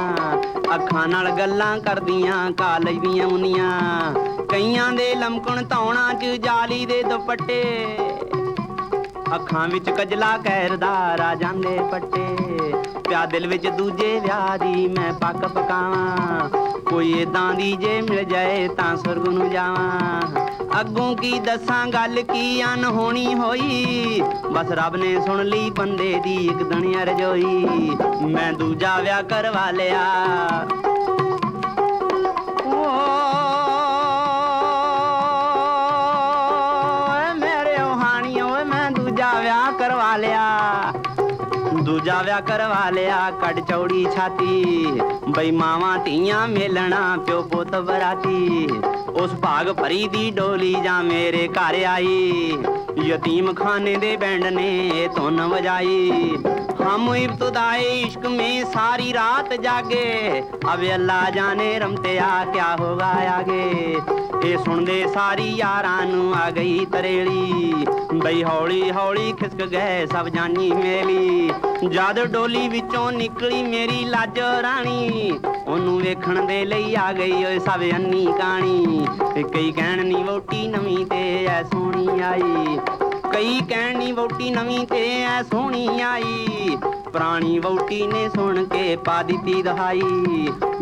ਅੱਖਾਂ ਨਾਲ ਗੱਲਾਂ ਕਰਦੀਆਂ ਕਾਲਜ ਦੀਆਂ ਮੁੰਨੀਆਂ। ਕਈਆਂ ਦੇ ਲਮਕਣ ਧੌਣਾ 'ਚ ਜਾਲੀ ਦੇ ਦੁਪੱਟੇ, ਅੱਖਾਂ ਵਿੱਚ ਕਜਲਾ ਕਹਿਰਦਾ ਰਾਜਾਂ ਦੇ ਪੱਟੇ। ਪਿਆ ਦਿਲ ਵਿੱਚ ਦੂਜੇ ਵਿਆਹ ਦੀ ਮੈਂ ਪੱਕ ਪਕਾਵਾਂ, ਕੋਈ ਏਦਾਂ ਦੀ ਜੇ ਮਿਲ ਜਾਏ ਤਾਂ ਸੁਰਗ ਨੂੰ ਜਾਵਾਂ। ਅੱਗੋਂ ਕੀ ਦੱਸਾਂ ਗੱਲ ਕੀ ਅਨਹੋਣੀ ਹੋਈ, ਬਸ ਰੱਬ ne ਸੁਣ ਲਈ ਬੰਦੇ ਦੀ ਇੱਕ ਦਿਨ ਅਰਜ਼ੋਈ। ਮੈਂ ਦੂਜਾ ਵਿਆਹ ਕਰਵਾ ਲਿਆ, ਦੂਜਾ ਵਿਆਹ ਕਰਵਾ ਲਿਆ ਕੱਢ ਚੌੜੀ ਛਾਤੀ ਬਈ ਮਾਵਾਂ ਧੀਆਂ ਮੇਲਣਾ ਪਿਓ ਪੁੱਤ ਬਰਾਤੀ ਉਸ ਭਾਗ ਭਰੀ ਦੀ ਡੋਲੀ ਜਾਂ ਮੇਰੇ ਘਰ ਆਈ ਯਤੀਮ ਖਾਨੇ ਦੇ बैंड ने धुन बजाई हम इब्तदाए इश्क में सारी रात जागे अब अल्लाह जाने रमते आ क्या होगा आगे ਇਹ ਸੁਣਦੇ ਸਾਰੀ ਯਾਰਾਂ ਨੂੰ ਆ ਗਈ ਤਰੇਲੀ ਬਈ ਹੌਲੀ ਹੌਲੀ ਖਿਸਕ ਗਏ ਸਭ ਜਾਨੀ ਮੇਲੀ ਜਦ ਡੋਲੀ ਵਿੱਚੋਂ ਨਿਕਲੀ ਮੇਰੀ ਲੱਜ ਰਾਣੀ ਉਹਨੂੰ ਵੇਖਣ ਦੇ ਲਈ ਆ ਗਈ ਓਏ ਸਭ ਅੰਨੀ ਕਾਣੀ ਕਈ ਕਹਿਣ ਨੀ ਵੋਟੀ ਨਵੀਂ ਤੇ ਐ ਸੋਹਣੀ ਆਈ ਕਈ ਕਹਿਣ ਨੀ ਵੋਟੀ ਨਵੀਂ ਤੇ ਐ ਸੋਹਣੀ ਆਈ ਪੁਰਾਣੀ ਵੋਟੀ ਨੇ ਸੁਣ ਕੇ ਪਾ ਦਿੱਤੀ ਦਹਾਈ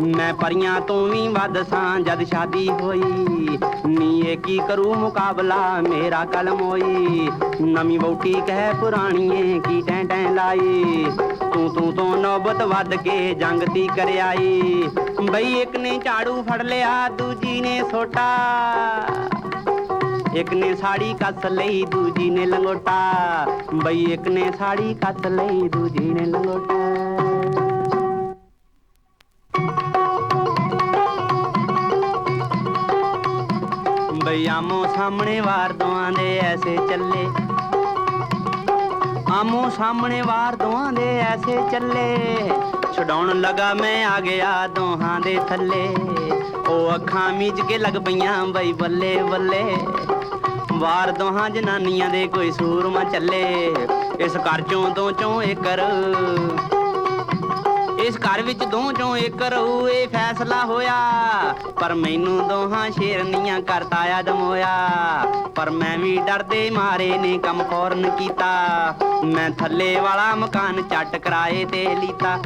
ਮੈਂ ਪਰੀਆਂ ਤੋਂ ਵੀ ਵੱਧ ਸਾਂ ਜਦ ਸ਼ਾਦੀ ਹੋਈ ਨੀ ਇਹ ਕੀ ਕਰੂ ਮੁਕਾਬਲਾ ਮੇਰਾ ਕਲਮ ਹੋਈ ਨਵੀਂ ਵੋਟੀ ਕਹਿ ਪੁਰਾਣੀਏ ਕੀ ਟੈਂ ਟੈਂ ਲਾਈ ਤੂੰ ਤੋਂ ਨੌਬਤ ਵੱਧ ਕੇ ਜੰਗ ਤੀ ਕਰ ਆਈ ਬਈ ਇੱਕ ਨੇ ਝਾੜੂ ਫੜ ਲਿਆ ਦੂਜੀ ਨੇ ਸੋਟਾ एक ने साड़ी कस लई दूजी ने लंगोटा बई एक ने साड़ी कस लई दूजी ने लंगोटा बई आमो सामने वार दोआं दे ऐसे चले आमो सामने वार दोआं दे ऐसे चले छुड़ाउण लगा मैं आ गया दोहां दे थल्ले ओ अखां मीच के लग पईयां बई बल्ले बल्ले ਵਾਰ ਦੋਹਾਂ ਜਨਾਨੀਆਂ ਦੇ ਕੋਈ ਸੂਰਮਾ ਚੱਲੇ ਇਸ ਘਰ ਚੋਂ ਦੋ ਚੋਂ ਇੱਕ ਇਸ ਘਰ ਵਿੱਚ ਦੋ ਚੋਂ ਇੱਕ ਰਹੂ ਇਹ ਫੈਸਲਾ ਹੋਇਆ ਪਰ ਮੈਨੂੰ ਦੋਹਾਂ ਸ਼ੇਰਨੀਆਂ ਕਰਤਾ ਆਦਮ ਹੋਇਆ ਪਰ ਮੈਂ ਵੀ ਡਰਦੇ ਮਾਰੇ ਨੇ ਕੰਮ ਫੌਰਨ ਕੀਤਾ ਮੈਂ ਥੱਲੇ ਵਾਲਾ ਮਕਾਨ ਚੱਟ ਕਰਾਏ ਤੇ ਲੀਤਾ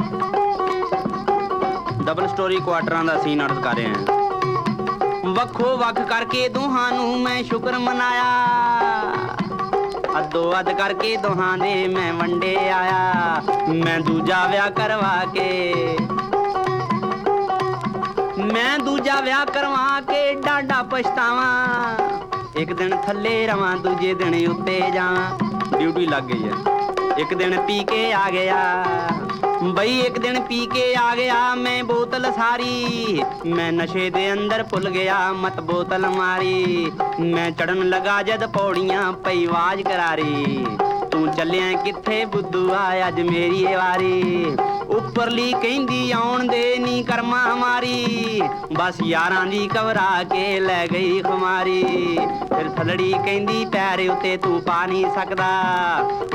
ਡਬਲ ਸਟੋਰੀ ਕੁਆਟਰਾਂ ਦਾ ਸੀਨ ਅਰਜ਼ ਕਰ ਰਹੇ ਹਾਂ ਵੱਖੋ ਵੱਖ ਕਰਕੇ ਦੋਹਾਂ ਨੂੰ ਮੈਂ ਸ਼ੁਕਰ ਮਨਾਇਆ ਅੱਧੋ ਅੱਧ ਕਰਕੇ ਦੋਹਾਂ ਦੇ ਮੈਂ ਵੰਡੇ ਆਇਆ ਮੈਂ ਦੂਜਾ ਵਿਆਹ ਕਰਵਾ ਕੇ ਡਾਢਾ ਪਛਤਾਵਾਂ ਇੱਕ ਦਿਨ ਥੱਲੇ ਰਵਾਂ ਦੂਜੇ ਦਿਨ ਉੱਤੇ ਜਾਵਾਂ ਡਿਊਟੀ ਲੱਗ ਗਈ ਹੈ ਇੱਕ ਦਿਨ ਪੀ ਕੇ ਆ ਗਿਆ ਬਈ ਇੱਕ ਦਿਨ ਪੀ ਕੇ ਆ ਗਿਆ ਮੈਂ ਬੋਤਲ ਸਾਰੀ ਮੈਂ ਨਸ਼ੇ ਦੇ ਅੰਦਰ ਭੁੱਲ ਗਿਆ ਮਤ ਬੋਤਲ ਮਾਰੀ ਮੈਂ ਚੜਨ ਲਗਾ ਜਦ ਪੌੜੀਆਂ ਪਈ ਆਵਾਜ਼ ਕਰਾਰੀ ਤੂੰ ਚੱਲਿਆ ਕਿੱਥੇ ਬੁੱਧੂ ਆ ਅੱਜ ਮੇਰੀ ਵਾਰੀ ਉੱਪਰਲੀ ਕਹਿੰਦੀ ਆਉਣ ਦੇ ਨੀ ਕਰਮਾ ਮਾਰੀ ਬਸ ਯਾਰਾਂ ਦੀ ਘਬਰਾ ਕੇ ਲੈ ਗਈ ਖੁਮਾਰੀ ਫਿਰ ਥਲੜੀ ਕਹਿੰਦੀ ਪੈਰ ਉੱਤੇ ਤੂੰ ਪਾ ਨਹੀਂ ਸਕਦਾ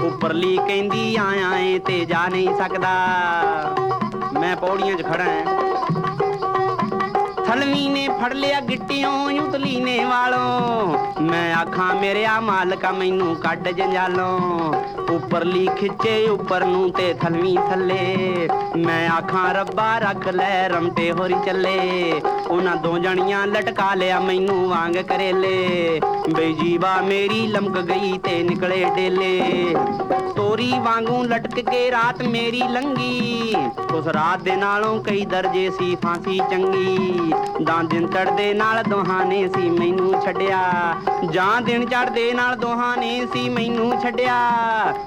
ਉੱਪਰਲੀ ਕਹਿੰਦੀ ਆਇਆ ਏ ਤੇ ਜਾ ਨਹੀਂ ਸਕਦਾ ਮੈਂ ਪੌੜੀਆਂ 'ਚ ਖੜਾ ਹਾਂ ਥਲਵੀ ਨੇ ਫੜ ਲਿਆ ਗਿੱਟਿਓਂ ਉਤਲੀ ਨੇ ਵਾਲੋਂ ਮੈਂ ਆਖਾਂ ਮੇਰਿਆ ਮਾਲਕਾ ਮੈਨੂੰ ਕੱਢ ਜੰਜਾਲੋਂ ਉੱਪਰਲੀ ਖਿੱਚੇ ਉੱਪਰ ਨੂੰ ਤੇ ਥਲਵੀ ਥੱਲੇ ਮੈਂ ਆਖਾਂ ਰੱਬਾ ਰੱਖ ਲੈ ਰਮਤੇ ਹੋਰੀ ਚੱਲੇ ਉਹਨਾਂ ਦੋ ਜਣੀਆਂ ਲਟਕਾ ਲਿਆ ਮੈਨੂੰ ਵਾਂਗ ਕਰੇਲੇ ਬਈ ਜੀਵਾ ਮੇਰੀ ਲਮਕ ਗਈ ਤੇ ਨਿਕਲੇ ਡੇਲੇ ਤੋਰੀ ਵਾਂਗੂ ਲਟਕ ਕੇ ਰਾਤ ਮੇਰੀ ਲੰਗੀ ਉਸ ਰਾਤ ਦੇ ਨਾਲੋਂ ਕਈ ਦਰਜੇ ਸੀ ਫਾਂਸੀ ਚੰਗੀ ਜਾਂ ਦਿਨ ਚੜ੍ਹਦੇ ਨਾਲ ਦੋਹਾਂ ਨੇ ਸੀ ਮੈਨੂੰ ਛੱਡਿਆ ਜਾਂ ਦਿਨ ਚੜ੍ਹਦੇ ਨਾਲ ਦੋਹਾਂ ਨੇ ਸੀ ਮੈਨੂੰ ਛੱਡਿਆ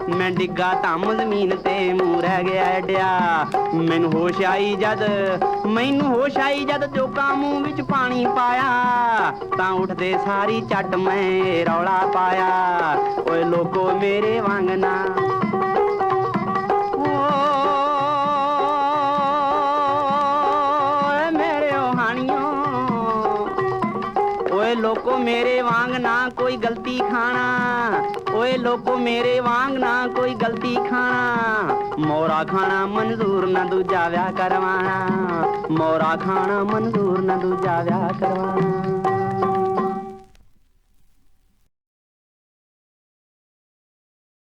ਮੈਂ ਡਿੱਗਾ ਧੰਮ ਜ਼ਮੀਨ ਤੇ ਮੂੰਹ ਰਹਿ ਗਿਆ ਐਡਿਆ ਮੈਨੂੰ ਹੋਸ਼ ਆਈ ਜਦ ਚੋਕਾਂ ਮੂੰਹ ਵਿੱਚ ਪਾਣੀ ਪਾਇਆ ਤਾਂ ਉੱਠਦੇ ਸਾਰੀ ਚੱਟ ਮੈਂ ਰੌਲਾ ਪਾਇਆ ਓਏ ਲੋਕੋ ਮੇਰੇ ਵਾਂਗ ਨਾ लोको मेरे वांग ना कोई गलती खाना ओए लोको मेरे वांग ना कोई गलती खाना मोरा खाना मंजूर ना दूजा व्याह करवाना मोरा खाना मंजूर ना दूजा व्याह करवाना